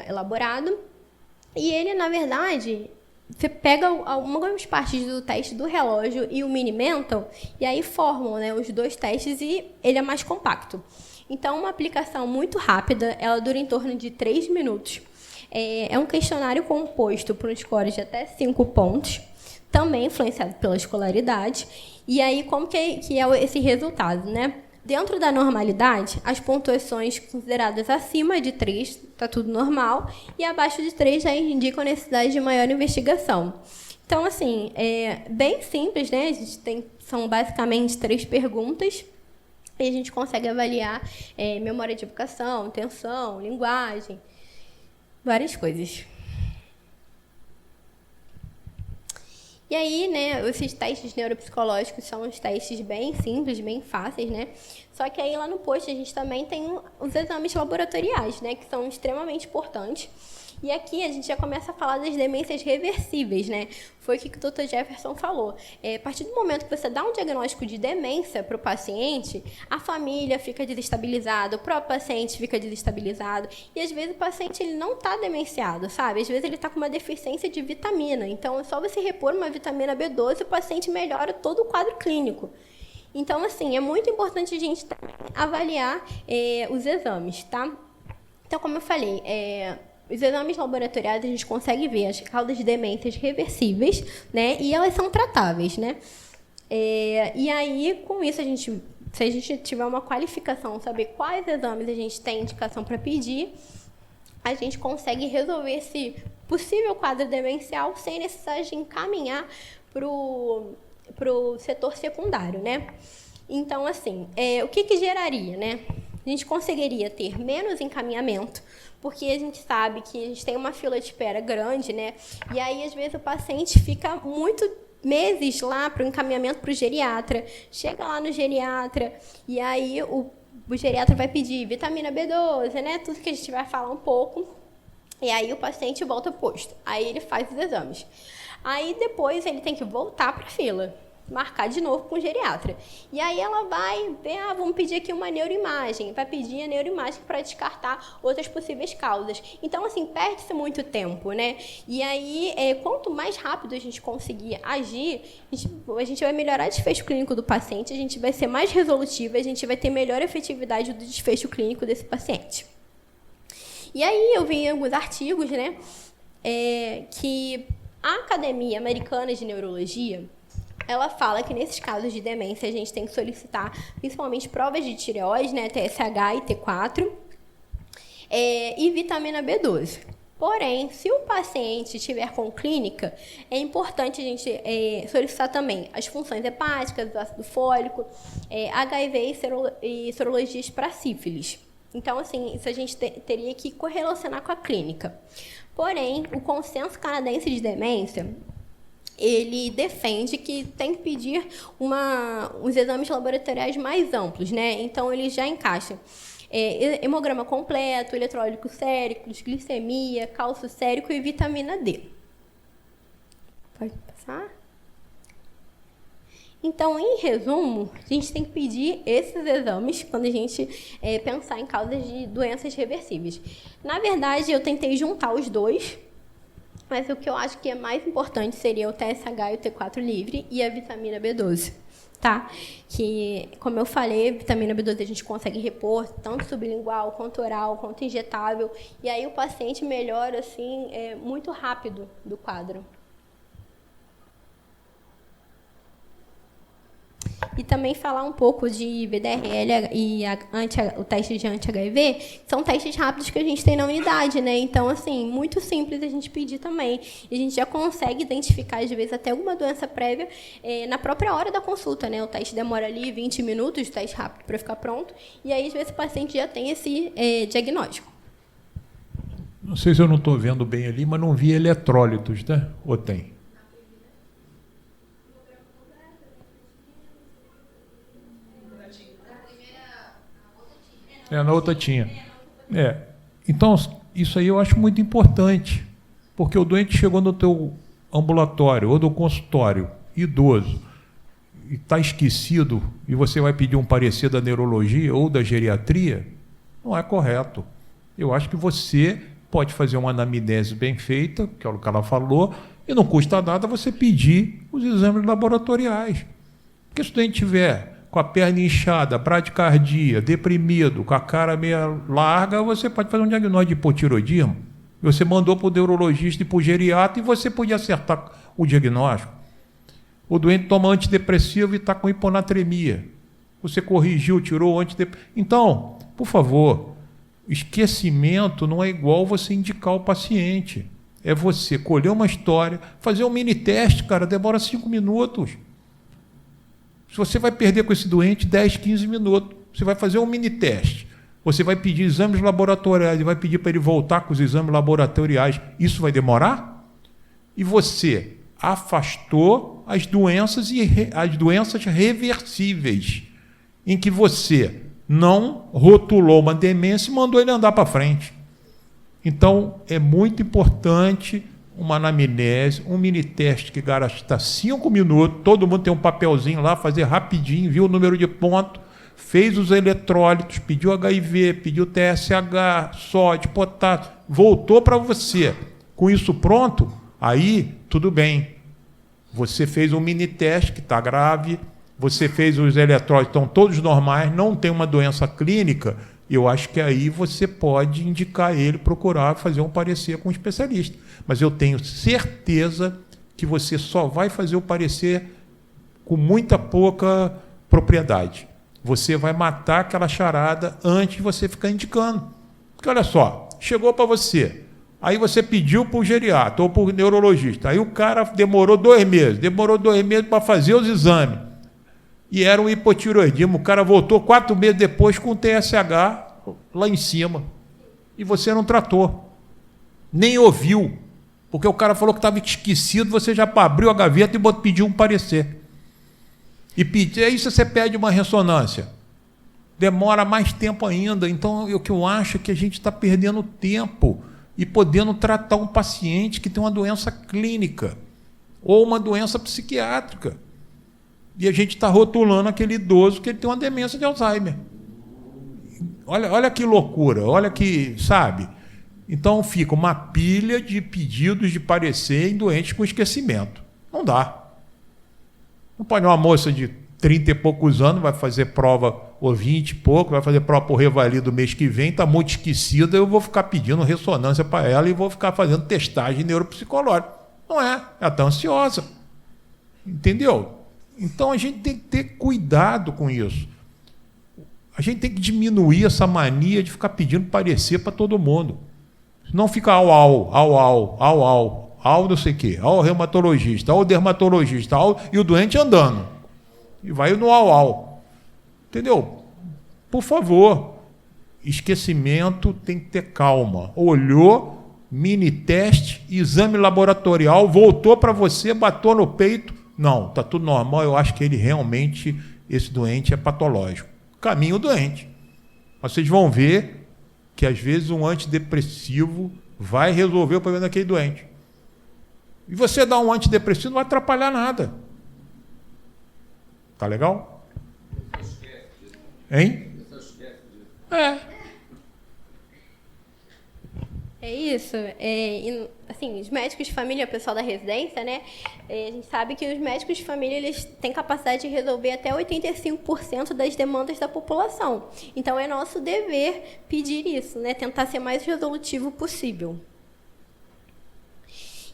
elaborado. E ele, na verdade, você pega algumas partes do teste do relógio e o Mini Mental, e aí formam, né, os dois testes e ele é mais compacto. Então, uma aplicação muito rápida, ela dura em torno de 3 minutos. É um questionário composto por um score de até 5 pontos, também influenciado pela escolaridade. E aí, como que é esse resultado, né? Dentro da normalidade, as pontuações consideradas acima de 3, está tudo normal, e abaixo de 3 já indicam necessidade de maior investigação. Então, assim, é bem simples, né? São basicamente 3 perguntas, e a gente consegue avaliar memória de evocação, atenção, linguagem, várias coisas. E aí, né, esses testes neuropsicológicos são uns testes bem simples, bem fáceis, né? Só que aí lá no post a gente também tem os exames laboratoriais, né, que são extremamente importantes. E aqui a gente já começa a falar das demências reversíveis, né? Foi o que o Dr. Jefferson falou. A partir do momento que você dá um diagnóstico de demência para o paciente, a família fica desestabilizada, o próprio paciente fica desestabilizado. E às vezes o paciente ele não está demenciado, sabe? Às vezes ele está com uma deficiência de vitamina. Então é só você repor uma vitamina B12 e o paciente melhora todo o quadro clínico. Então, assim, é muito importante a gente avaliar os exames, tá? Então, como eu falei, os exames laboratoriais a gente consegue ver as causas de demências reversíveis, né? E elas são tratáveis, né? E aí, com isso, se a gente tiver uma qualificação, saber quais exames a gente tem indicação para pedir, a gente consegue resolver esse possível quadro demencial sem necessidade de encaminhar para o setor secundário, né? Então, assim, o que geraria, né? A gente conseguiria ter menos encaminhamento, porque a gente sabe que a gente tem uma fila de espera grande, né? E aí, às vezes, o paciente fica meses lá para o encaminhamento para o geriatra, chega lá no geriatra, e aí o geriatra vai pedir vitamina B12, né? Tudo que a gente vai falar um pouco, e aí o paciente volta ao posto. Aí ele faz os exames. Aí depois ele tem que voltar para a fila, marcar de novo com o geriatra. E aí ela vai ver, vamos pedir aqui uma neuroimagem, vai pedir a neuroimagem para descartar outras possíveis causas. Então, assim, perde-se muito tempo, né? E aí, quanto mais rápido a gente conseguir agir, a gente vai melhorar o desfecho clínico do paciente, a gente vai ser mais resolutivo, a gente vai ter melhor efetividade do desfecho clínico desse paciente. E aí eu vi em alguns artigos, né, que a Academia Americana de Neurologia, ela fala que nesses casos de demência a gente tem que solicitar principalmente provas de tireoide, né, TSH e T4, e vitamina B12. Porém, se o paciente estiver com clínica, é importante a gente solicitar também as funções hepáticas, do ácido fólico, HIV e sorologias para sífilis. Então, assim, isso a gente teria que correlacionar com a clínica. Porém, o Consenso Canadense de Demência, ele defende que tem que pedir os exames laboratoriais mais amplos, né? Então, ele já encaixa hemograma completo, eletrólitos séricos, glicemia, cálcio sérico e vitamina D. Pode passar? Então, em resumo, a gente tem que pedir esses exames quando a gente pensar em causas de doenças reversíveis. Na verdade, eu tentei juntar os dois, mas o que eu acho que é mais importante seria o TSH e o T4 livre e a vitamina B12, tá? Que, como eu falei, a vitamina B12 a gente consegue repor tanto sublingual, quanto oral, quanto injetável, e aí o paciente melhora, assim, muito rápido do quadro. E também falar um pouco de VDRL e o teste de anti-HIV, que são testes rápidos que a gente tem na unidade, né? Então, assim, muito simples a gente pedir também. E a gente já consegue identificar, às vezes, até alguma doença prévia na própria hora da consulta, né? O teste demora ali 20 minutos, o teste rápido para ficar pronto. E aí, às vezes, o paciente já tem esse diagnóstico. Não sei se eu não estou vendo bem ali, mas não vi eletrólitos, né? Ou tem? Na outra tinha. Então, isso aí eu acho muito importante, porque o doente chegou no teu ambulatório ou no consultório, idoso, e está esquecido, e você vai pedir um parecer da neurologia ou da geriatria, não é correto. Eu acho que você pode fazer uma anamnese bem feita, que é o que ela falou, e não custa nada você pedir os exames laboratoriais. Porque se o doente tiver com a perna inchada, bradicardia, deprimido, com a cara meio larga, você pode fazer um diagnóstico de hipotiroidismo. Você mandou para o neurologista e para o geriatra e você podia acertar o diagnóstico. O doente toma antidepressivo e está com hiponatremia. Você corrigiu, tirou o antidepressivo. Então, por favor, esquecimento não é igual você indicar o paciente. É você colher uma história, fazer um mini teste, cara, demora 5 minutos. Se você vai perder com esse doente 10, 15 minutos, você vai fazer um mini teste, você vai pedir exames laboratoriais e vai pedir para ele voltar com os exames laboratoriais, isso vai demorar? E você afastou as doenças reversíveis, em que você não rotulou uma demência e mandou ele andar para frente. Então, é muito importante uma anamnese, um mini teste que gasta 5 minutos, todo mundo tem um papelzinho lá, fazer rapidinho, viu o número de ponto, fez os eletrólitos, pediu HIV, pediu TSH, sódio, potássio, voltou para você. Com isso pronto, aí tudo bem. Você fez um mini teste que está grave, você fez os eletrólitos, estão todos normais, não tem uma doença clínica, eu acho que aí você pode indicar ele, procurar fazer um parecer com um especialista. Mas eu tenho certeza que você só vai fazer o parecer com muita pouca propriedade. Você vai matar aquela charada antes de você ficar indicando. Porque, olha só, chegou para você, aí você pediu para o geriatra ou para o neurologista, aí o cara demorou 2 meses para fazer os exames. E era um hipotiroidismo, o cara voltou 4 meses depois com o TSH lá em cima. E você não tratou. Nem ouviu. Porque o cara falou que estava esquecido, você já abriu a gaveta e pediu um parecer. E aí você pede uma ressonância. Demora mais tempo ainda. Então, o que eu acho é que a gente está perdendo tempo e podendo tratar um paciente que tem uma doença clínica ou uma doença psiquiátrica. E a gente está rotulando aquele idoso que ele tem uma demência de Alzheimer. Olha que loucura, olha que, sabe? Então fica uma pilha de pedidos de parecer em doentes com esquecimento. Não dá. Não pode uma moça de 30 e poucos anos, vai fazer prova, ou 20 e pouco, vai fazer prova por Revali do mês que vem, está muito esquecida, eu vou ficar pedindo ressonância para ela e vou ficar fazendo testagem neuropsicológica. Não é, ela está ansiosa. Entendeu? Então, a gente tem que ter cuidado com isso. A gente tem que diminuir essa mania de ficar pedindo parecer para todo mundo. Senão fica au, não sei o quê, ao reumatologista, ao dermatologista, e o doente andando. E vai no au. Entendeu? Por favor, esquecimento tem que ter calma. Olhou, mini teste, exame laboratorial, voltou para você, bateu no peito. Não, está tudo normal, eu acho que ele realmente, esse doente é patológico. Caminho doente. Mas vocês vão ver que, às vezes, um antidepressivo vai resolver o problema daquele doente. E você dar um antidepressivo não vai atrapalhar nada. Tá legal? Hein? É isso. Assim, os médicos de família, o pessoal da residência, né? A gente sabe que os médicos de família eles têm capacidade de resolver até 85% das demandas da população. Então, é nosso dever pedir isso, né? Tentar ser mais resolutivo possível.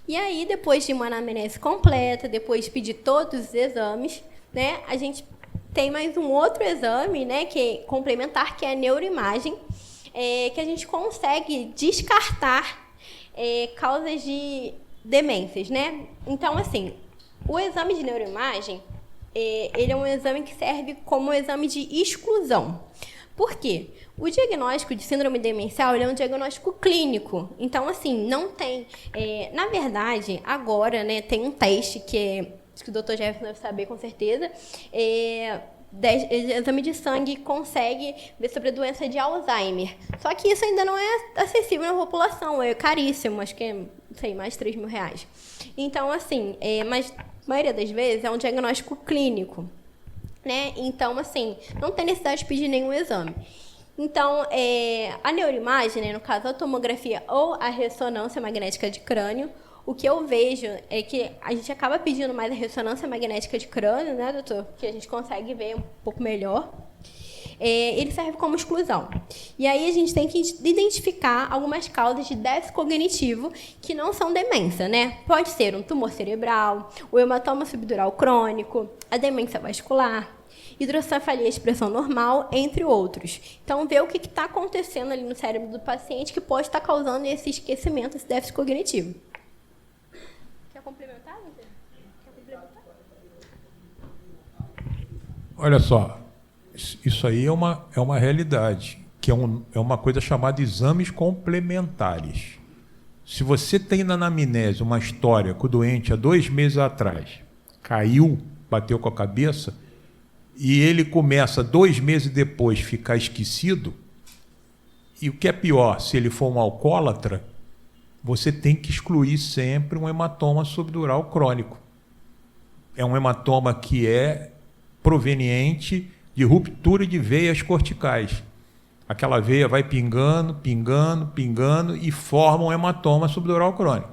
E aí, depois de uma anamnese completa, depois de pedir todos os exames, né? A gente tem mais um outro exame, né? Que é complementar, que é a neuroimagem. Que a gente consegue descartar causas de demências, né? Então, assim, o exame de neuroimagem, ele é um exame que serve como exame de exclusão. Por quê? O diagnóstico de síndrome demencial ele é um diagnóstico clínico. Então, assim, não tem... na verdade, agora, né, tem um teste que o Dr. Jefferson deve saber com certeza, exame de sangue consegue ver sobre a doença de Alzheimer. Só que isso ainda não é acessível na população, é caríssimo, acho que é, não sei, mais de R$3.000. Então, assim, mas a maioria das vezes é um diagnóstico clínico, né? Então, assim, não tem necessidade de pedir nenhum exame. Então, a neuroimagem, né, no caso a tomografia ou a ressonância magnética de crânio, o que eu vejo é que a gente acaba pedindo mais a ressonância magnética de crânio, né, doutor? Que a gente consegue ver um pouco melhor. Ele serve como exclusão. E aí a gente tem que identificar algumas causas de déficit cognitivo que não são demência, né? Pode ser um tumor cerebral, o hematoma subdural crônico, a demência vascular, hidrocefalia de expressão normal, entre outros. Então, ver o que está acontecendo ali no cérebro do paciente que pode estar causando esse esquecimento, esse déficit cognitivo. Complementar, Quer complementar? Olha só, isso aí é uma realidade, que é uma coisa chamada exames complementares. Se você tem na anamnese uma história que o doente, há 2 meses atrás, caiu, bateu com a cabeça, e ele começa 2 meses depois ficar esquecido, e o que é pior, se ele for um alcoólatra, você tem que excluir sempre um hematoma subdural crônico. É um hematoma que é proveniente de ruptura de veias corticais. Aquela veia vai pingando, pingando, pingando e forma um hematoma subdural crônico.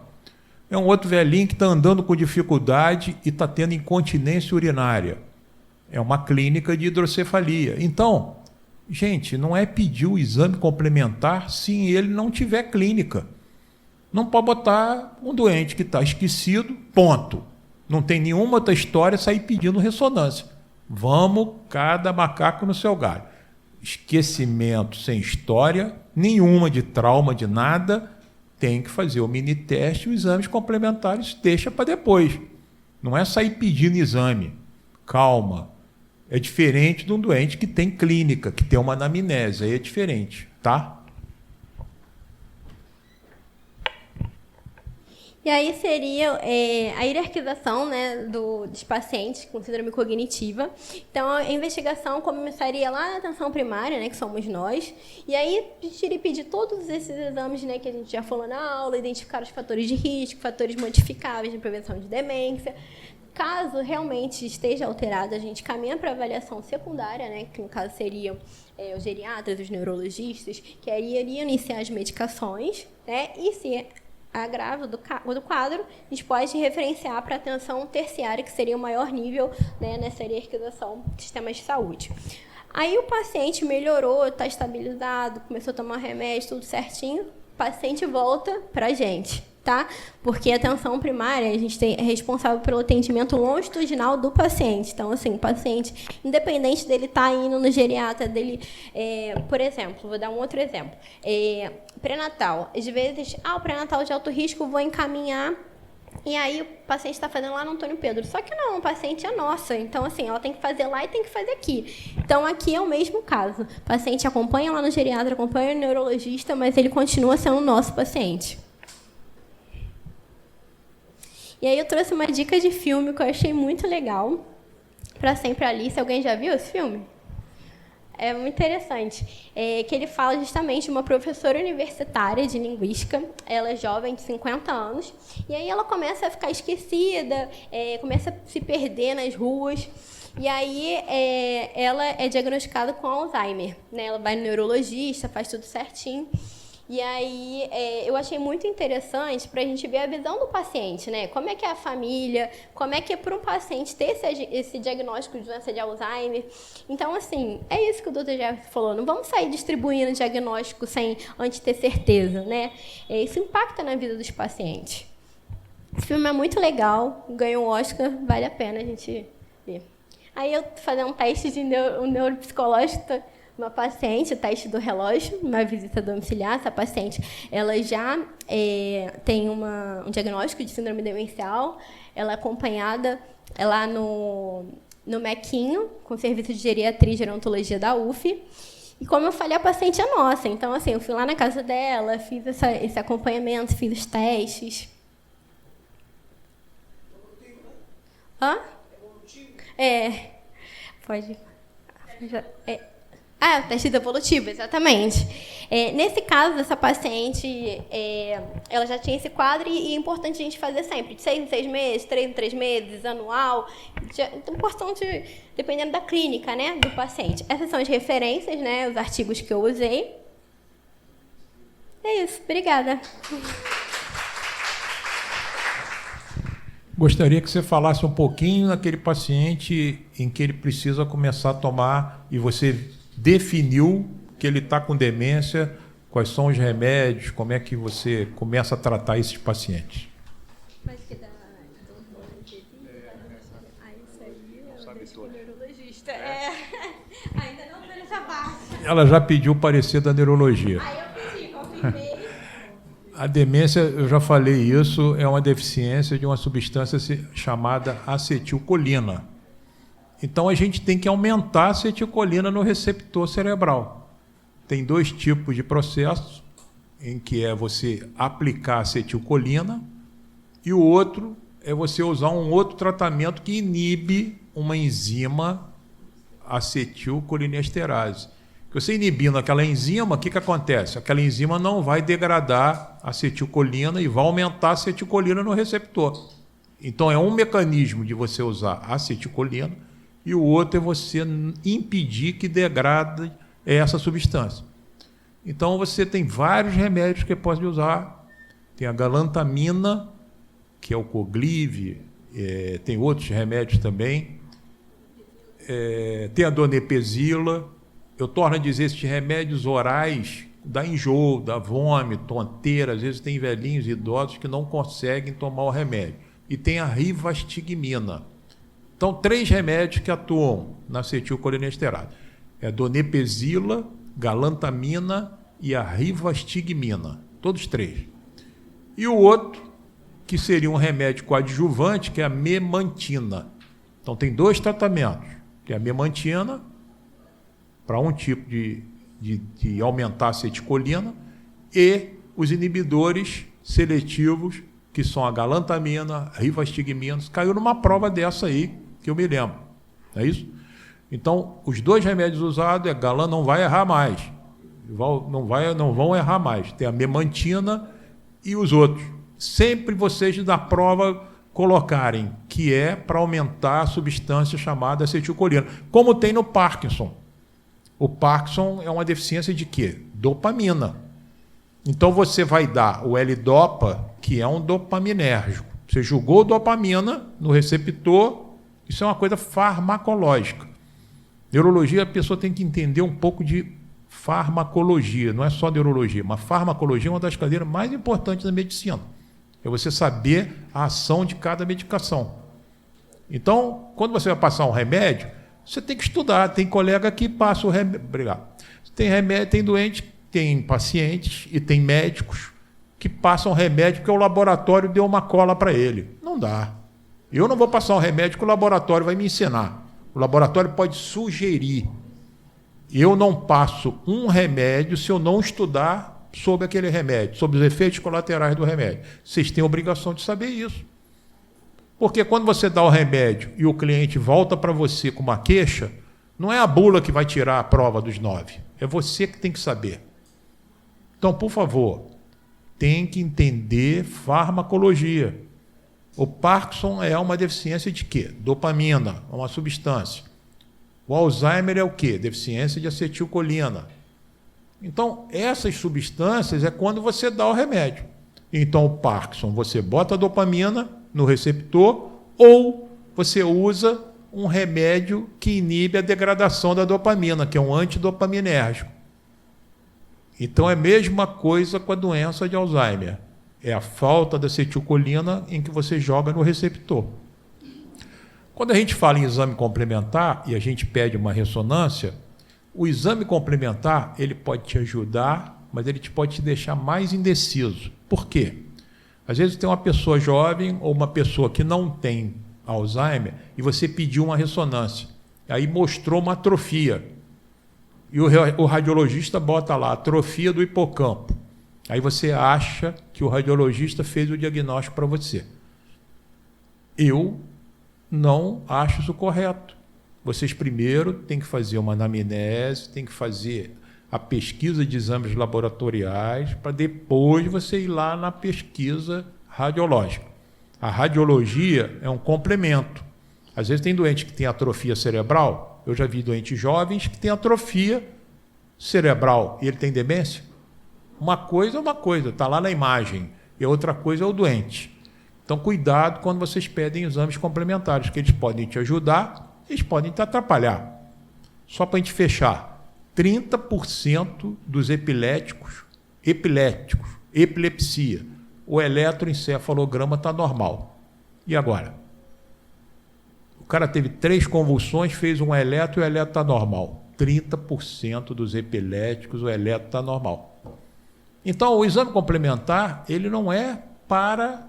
É um outro velhinho que está andando com dificuldade e está tendo incontinência urinária. É uma clínica de hidrocefalia. Então, gente, não é pedir o exame complementar se ele não tiver clínica. Não pode botar um doente que está esquecido, ponto. Não tem nenhuma outra história sair pedindo ressonância. Vamos, cada macaco no seu galho. Esquecimento sem história, nenhuma de trauma, de nada, tem que fazer o mini-teste e os exames complementares deixa para depois. Não é sair pedindo exame. Calma. É diferente de um doente que tem clínica, que tem uma anamnese, aí é diferente, tá? E aí seria a hierarquização, né, dos pacientes com síndrome cognitiva. Então, a investigação começaria lá na atenção primária, né, que somos nós. E aí, a gente iria pedir todos esses exames, né, que a gente já falou na aula, identificar os fatores de risco, fatores modificáveis de prevenção de demência. Caso realmente esteja alterado, a gente caminha para avaliação secundária, né, que no caso seriam os geriatras, os neurologistas, que aí iriam iniciar as medicações, né, e se agravo do quadro, a gente pode referenciar para a atenção terciária, que seria o maior nível, né, nessa hierarquização de sistemas de saúde. Aí o paciente melhorou, está estabilizado, começou a tomar remédio, tudo certinho, o paciente volta para a gente, tá? Porque a atenção primária, a gente é responsável pelo atendimento longitudinal do paciente. Então, assim, o paciente, independente dele estar indo no geriatra, dele, por exemplo, vou dar um outro exemplo, pré-natal. Às vezes, o pré-natal de alto risco, vou encaminhar, e aí o paciente está fazendo lá no Antônio Pedro. Só que não, o paciente é nossa. Então, assim, ela tem que fazer lá e tem que fazer aqui. Então, aqui é o mesmo caso. O paciente acompanha lá no geriatra, acompanha o neurologista, mas ele continua sendo nosso paciente. E aí eu trouxe uma dica de filme que eu achei muito legal. Para Sempre Alice. Alguém já viu esse filme? É muito interessante. Que ele fala justamente de uma professora universitária de linguística. Ela é jovem, de 50 anos. E aí ela começa a ficar esquecida, começa a se perder nas ruas. E aí ela é diagnosticada com Alzheimer, né? Ela vai no neurologista, faz tudo certinho. E aí eu achei muito interessante para a gente ver a visão do paciente, né? Como é que é a família, como é que é para um paciente ter esse diagnóstico de doença de Alzheimer. Então, assim, é isso que o Dr. Jefferson falou. Não vamos sair distribuindo diagnóstico antes de ter certeza, né? Isso impacta na vida dos pacientes. Esse filme é muito legal, ganhou um Oscar, vale a pena a gente ver. Aí eu fazer um teste de neuropsicológico, uma paciente, o teste do relógio, uma visita domiciliar. Essa paciente, ela já tem um diagnóstico de síndrome demencial, ela é acompanhada lá no Mequinho, com o serviço de geriatria e gerontologia da UF. E como eu falei, a paciente é nossa. Então, assim, eu fui lá na casa dela, fiz esse acompanhamento, fiz os testes. Hã? Pode. O teste evolutivo, exatamente. Nesse caso, essa paciente, ela já tinha esse quadro e é importante a gente fazer sempre, de 6 em 6 meses, 3 em 3 meses, anual. É importante, dependendo da clínica, né, do paciente. Essas são as referências, né, os artigos que eu usei. É isso, obrigada. Gostaria que você falasse um pouquinho naquele paciente em que ele precisa começar a tomar, e você definiu que ele está com demência, quais são os remédios, como é que você começa a tratar esses pacientes? Mas que dá neurologista. Ainda não foi nessa parte. Ela já pediu o parecer da neurologia. Aí eu pedi, confirmei. A demência, eu já falei isso, é uma deficiência de uma substância chamada acetilcolina. Então, a gente tem que aumentar a acetilcolina no receptor cerebral. Tem 2 tipos de processos, em que é você aplicar acetilcolina, e o outro é você usar um outro tratamento que inibe uma enzima acetilcolinesterase. Você inibindo aquela enzima, o que acontece? Aquela enzima não vai degradar a acetilcolina e vai aumentar a acetilcolina no receptor. Então, é um mecanismo de você usar acetilcolina e o outro é você impedir que degrade essa substância. Então, você tem vários remédios que pode usar. Tem a galantamina, que é o Coglive, tem outros remédios também. Tem a donepezila. Eu torno a dizer, esses remédios orais dá enjoo, dá vômito, tonteira. Às vezes tem velhinhos e idosos que não conseguem tomar o remédio. E tem a rivastigmina. Então, 3 remédios que atuam na acetilcolinesterase. É donepezila, galantamina e a rivastigmina. Todos 3. E o outro, que seria um remédio coadjuvante, que é a memantina. Então, tem 2 tratamentos, que é a memantina, para um tipo de aumentar a acetilcolina, e os inibidores seletivos, que são a galantamina, a rivastigmina. Caiu numa prova dessa aí, que eu me lembro. É isso? Então, os 2 remédios usados, não vai errar mais. Não vão errar mais. Tem a memantina e os outros. Sempre vocês da prova colocarem que é para aumentar a substância chamada acetilcolina. Como tem no Parkinson. O Parkinson é uma deficiência de quê? Dopamina. Então, você vai dar o L-Dopa, que é um dopaminérgico. Você jogou dopamina no receptor, isso é uma coisa farmacológica. Neurologia, a pessoa tem que entender um pouco de farmacologia, não é só neurologia, mas farmacologia é uma das cadeiras mais importantes da medicina. É você saber a ação de cada medicação. Então, quando você vai passar um remédio, você tem que estudar. Tem colega que passa o remédio. Obrigado. Tem remédio, tem doente, tem pacientes e tem médicos que passam remédio porque o laboratório deu uma cola para ele. Não dá. Eu não vou passar um remédio que o laboratório vai me ensinar. O laboratório pode sugerir. Eu não passo um remédio se eu não estudar sobre aquele remédio, sobre os efeitos colaterais do remédio. Vocês têm a obrigação de saber isso. Porque quando você dá o remédio e o cliente volta para você com uma queixa, não é a bula que vai tirar a prova dos 9. É você que tem que saber. Então, por favor, tem que entender farmacologia. O Parkinson é uma deficiência de quê? Dopamina, uma substância. O Alzheimer é o quê? Deficiência de acetilcolina. Então, essas substâncias é quando você dá o remédio. Então, o Parkinson, você bota a dopamina no receptor ou você usa um remédio que inibe a degradação da dopamina, que é um antidopaminérgico. Então, é a mesma coisa com a doença de Alzheimer. É a falta da acetilcolina em que você joga no receptor. Quando a gente fala em exame complementar e a gente pede uma ressonância, o exame complementar ele pode te ajudar, mas ele pode te deixar mais indeciso. Por quê? Às vezes tem uma pessoa jovem ou uma pessoa que não tem Alzheimer e você pediu uma ressonância. Aí mostrou uma atrofia. E o radiologista bota lá, atrofia do hipocampo. Aí você acha que o radiologista fez o diagnóstico para você. Eu não acho isso correto. Vocês primeiro têm que fazer uma anamnese, têm que fazer a pesquisa de exames laboratoriais para depois você ir lá na pesquisa radiológica. A radiologia é um complemento. Às vezes tem doente que tem atrofia cerebral. Eu já vi doentes jovens que têm atrofia cerebral e ele tem demência. Uma coisa é uma coisa, está lá na imagem, e outra coisa é o doente. Então, cuidado quando vocês pedem exames complementares, que eles podem te ajudar, eles podem te atrapalhar. Só para a gente fechar, 30% dos epiléticos, epilepsia, o eletroencefalograma está normal. E agora? O cara teve 3 convulsões, fez um eletro e o eletro está normal. 30% dos epiléticos, o eletro está normal. Então, o exame complementar, ele não é para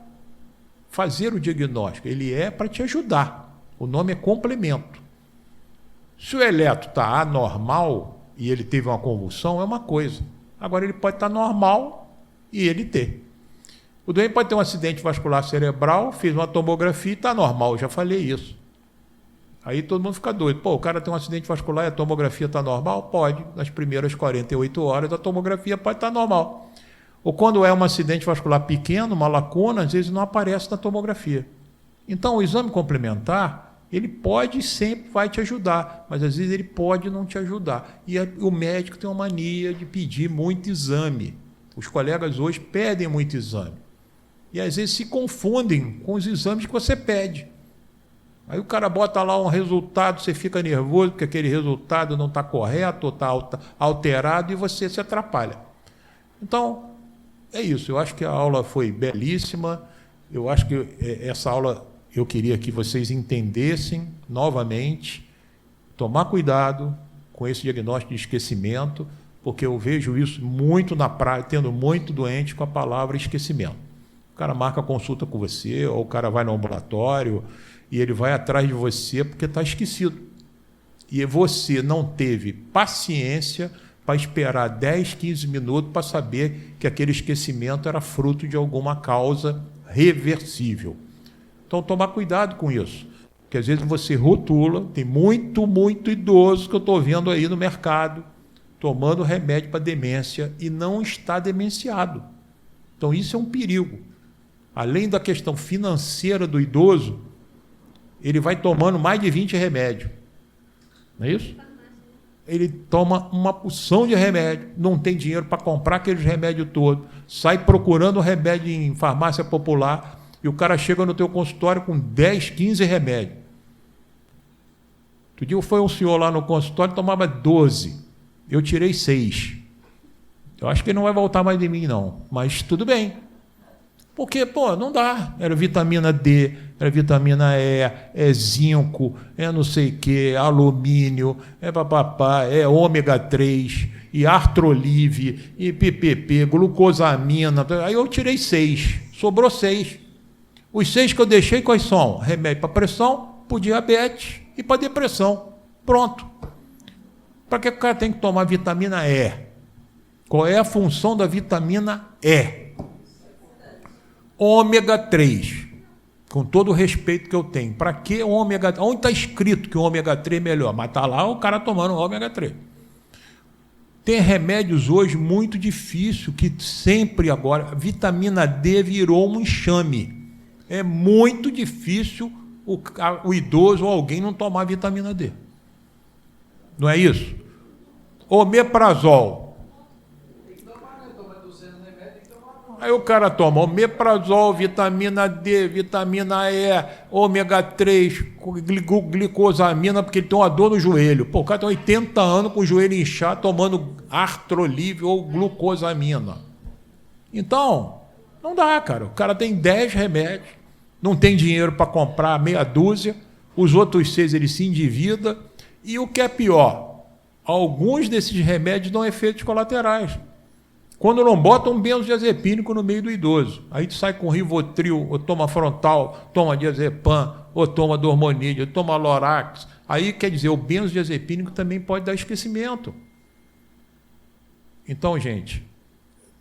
fazer o diagnóstico, ele é para te ajudar. O nome é complemento. Se o eletro está anormal e ele teve uma convulsão, é uma coisa. Agora, ele pode estar normal e ele ter. O doente pode ter um acidente vascular cerebral, fez uma tomografia e está normal, já falei isso. Aí todo mundo fica doido. Pô, o cara tem um acidente vascular e a tomografia está normal? Pode. Nas primeiras 48 horas a tomografia pode estar normal. Ou quando é um acidente vascular pequeno, uma lacuna, às vezes não aparece na tomografia. Então o exame complementar, ele pode e sempre vai te ajudar, mas às vezes ele pode não te ajudar. E o médico tem uma mania de pedir muito exame. Os colegas hoje pedem muito exame. E às vezes se confundem com os exames que você pede. Aí o cara bota lá um resultado, você fica nervoso porque aquele resultado não está correto ou está alterado e você se atrapalha. Então, é isso. Eu acho que a aula foi belíssima. Eu acho que essa aula eu queria que vocês entendessem novamente, tomar cuidado com esse diagnóstico de esquecimento, porque eu vejo isso muito na prática, tendo muito doente com a palavra esquecimento. O cara marca consulta com você, ou o cara vai no ambulatório e ele vai atrás de você porque está esquecido. E você não teve paciência para esperar 10, 15 minutos para saber que aquele esquecimento era fruto de alguma causa reversível. Então, tomar cuidado com isso. Porque às vezes você rotula, tem muito idoso que eu estou vendo aí no mercado, tomando remédio para demência e não está demenciado. Então, isso é um perigo. Além da questão financeira do idoso, ele vai tomando mais de 20 remédios. Não é isso? Ele toma uma porção de remédio, não tem dinheiro para comprar aqueles remédios todos, sai procurando remédio em farmácia popular e o cara chega no teu consultório com 10, 15 remédios. Outro dia foi um senhor lá no consultório, tomava 12. Eu tirei 6. Eu acho que ele não vai voltar mais de mim, não. Mas tudo bem. Porque, não dá. Era vitamina D, era vitamina E, é zinco, é não sei o quê, alumínio, é papapá, é ômega 3, e artrolive, e PPP, glucosamina. Aí eu tirei 6, sobrou 6. Os 6 que eu deixei, quais são? Remédio para pressão, para diabetes e para depressão. Pronto. Para que o cara tem que tomar vitamina E? Qual é a função da vitamina E? Ômega 3, com todo o respeito que eu tenho. Para que ômega 3? Onde está escrito que o ômega 3 é melhor? Mas está lá o cara tomando ômega 3. Tem remédios hoje muito difíceis, que sempre agora, vitamina D virou um enxame. É muito difícil o idoso ou alguém não tomar vitamina D. Não é isso? Omeprazol. Aí o cara toma omeprazol, vitamina D, vitamina E, ômega 3, glicosamina, porque ele tem uma dor no joelho. Pô, o cara tem 80 anos com o joelho inchado, tomando artrolívio ou glucosamina. Então, não dá, cara. O cara tem 10 remédios, não tem dinheiro para comprar meia dúzia, os outros 6 ele se endivida, e o que é pior, alguns desses remédios dão efeitos colaterais. Quando não bota um benzodiazepínico no meio do idoso, aí tu sai com Rivotril, ou toma Frontal, toma diazepam, ou toma Dormonide, ou toma Lorax. Aí, quer dizer, o benzodiazepínico também pode dar esquecimento. Então, gente,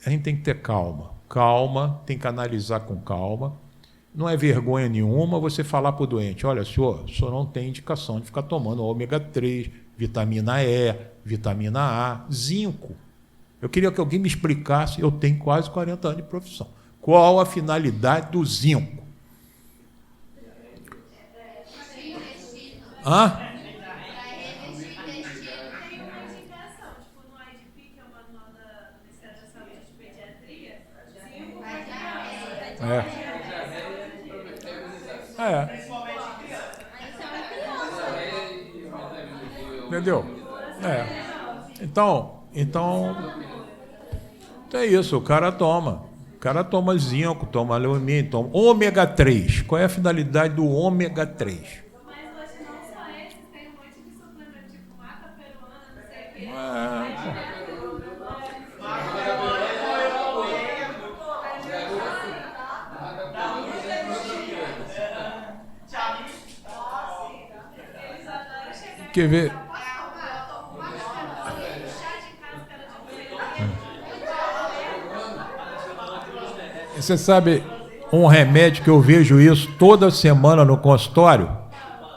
a gente tem que ter calma. Calma, tem que analisar com calma. Não é vergonha nenhuma você falar para o doente, olha, senhor, o senhor não tem indicação de ficar tomando ômega 3, vitamina E, vitamina A, zinco. Eu queria que alguém me explicasse, eu tenho quase 40 anos de profissão, qual a finalidade do zinco? Hã? Entendeu? Então é isso, o cara toma. O cara toma zinco, toma alumínio, toma ômega 3. Qual é a finalidade do ômega 3? Mas hoje não só esse, tem um monte de suplemento, tipo maca peruana, não sei o quê. Quer ver? Você sabe um remédio que eu vejo isso toda semana no consultório?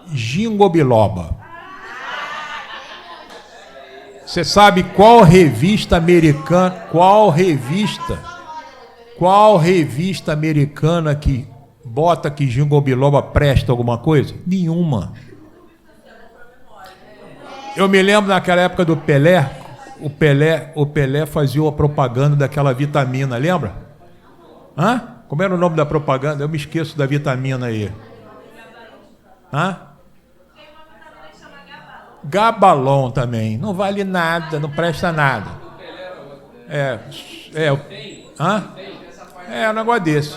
Ginkgo biloba. Você sabe qual revista americana, qual revista americana que bota que ginkgo biloba presta alguma coisa? Nenhuma. Eu me lembro naquela época do Pelé, o Pelé fazia uma propaganda daquela vitamina, lembra? Hã? Como era o nome da propaganda? Eu me esqueço da vitamina aí. Hã? Gabalon também. Não vale nada, não presta nada. Hã? Um negócio desse.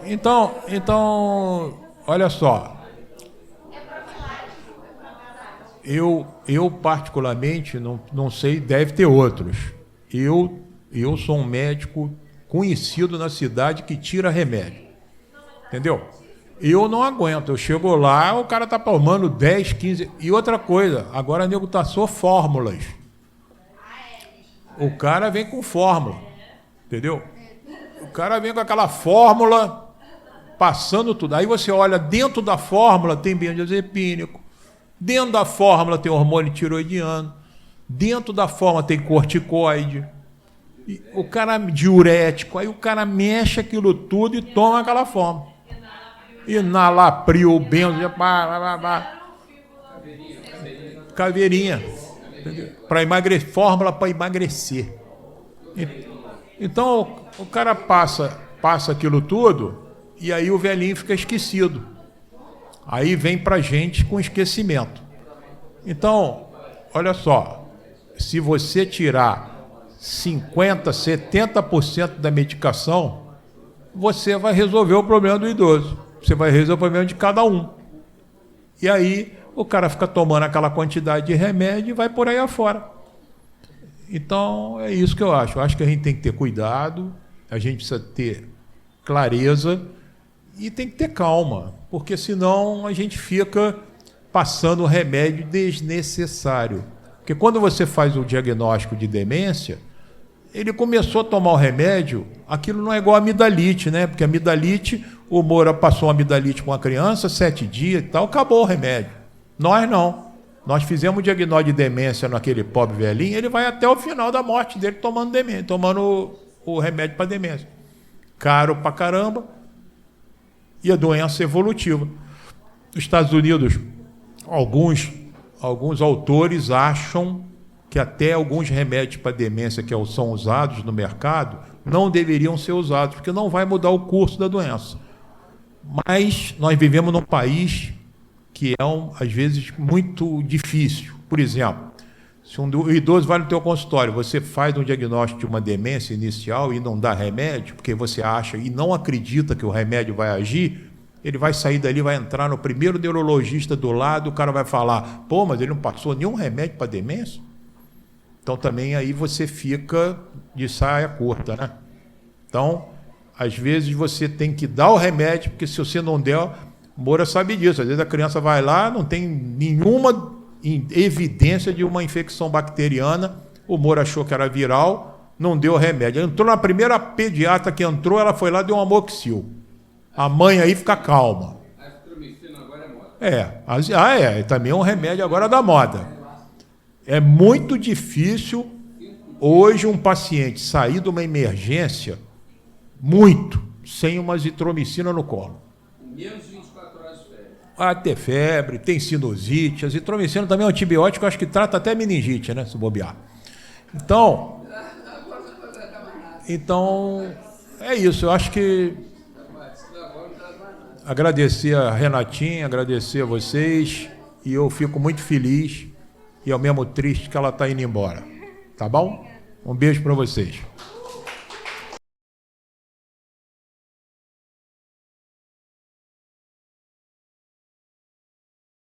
Então, olha só. Eu particularmente, não sei, deve ter outros. Eu sou um médico conhecido na cidade que tira remédio. Entendeu? Eu não aguento. Eu chego lá, o cara está tomando 10, 15... E outra coisa, agora o nego taçou fórmulas. O cara vem com fórmula. Entendeu? O cara vem com aquela fórmula, passando tudo. Aí você olha, dentro da fórmula tem benzodiazepínico, dentro da fórmula tem hormônio tiroidiano, dentro da fórmula tem corticoide, o cara diurético, aí o cara mexe aquilo tudo e toma aquela fórmula. Enalapril, caveirinha. Para emagrecer, fórmula para emagrecer. Então o cara passa aquilo tudo e aí o velhinho fica esquecido. Aí vem para a gente com esquecimento. Então, olha só, se você tirar 50%, 70% da medicação, você vai resolver o problema do idoso. Você vai resolver o problema de cada um. E aí o cara fica tomando aquela quantidade de remédio e vai por aí afora. Então, é isso que eu acho. Eu acho que a gente tem que ter cuidado, a gente precisa ter clareza e tem que ter calma, porque senão a gente fica passando remédio desnecessário. Porque quando você faz o diagnóstico de demência, ele começou a tomar o remédio, aquilo não é igual a amidalite, né? Porque a amidalite, o Moura passou uma amidalite com a criança, 7 dias e tal, acabou o remédio. Nós não. Nós fizemos o diagnóstico de demência naquele pobre velhinho, ele vai até o final da morte dele tomando o remédio para demência. Caro pra caramba, e a doença evolutiva. Nos Estados Unidos, alguns autores acham que até alguns remédios para demência que são usados no mercado não deveriam ser usados, porque não vai mudar o curso da doença. Mas nós vivemos num país que é, às vezes, muito difícil. Por exemplo, se um idoso vai no teu consultório, você faz um diagnóstico de uma demência inicial e não dá remédio, porque você acha e não acredita que o remédio vai agir, ele vai sair dali, vai entrar no primeiro neurologista do lado, o cara vai falar, pô, mas ele não passou nenhum remédio para demência? Então, também aí você fica de saia curta, né? Então, às vezes você tem que dar o remédio, porque se você não der, o Moura sabe disso. Às vezes a criança vai lá, não tem nenhuma evidência de uma infecção bacteriana, o Moura achou que era viral, não deu remédio. Entrou na primeira pediatra que entrou, ela foi lá e deu um amoxil. A mãe aí fica calma. A azitromicina agora é moda. Também é um remédio agora da moda. É muito difícil hoje um paciente sair de uma emergência sem uma azitromicina no colo. Menos de 24 horas de febre. Até febre, tem sinusite. Azitromicina também é um antibiótico, acho que trata até meningite, né? Se bobear. Então, é isso. Eu acho que agradecer a Renatinha, agradecer a vocês, e eu fico muito feliz e ao mesmo triste que ela está indo embora. Tá bom? Um beijo para vocês.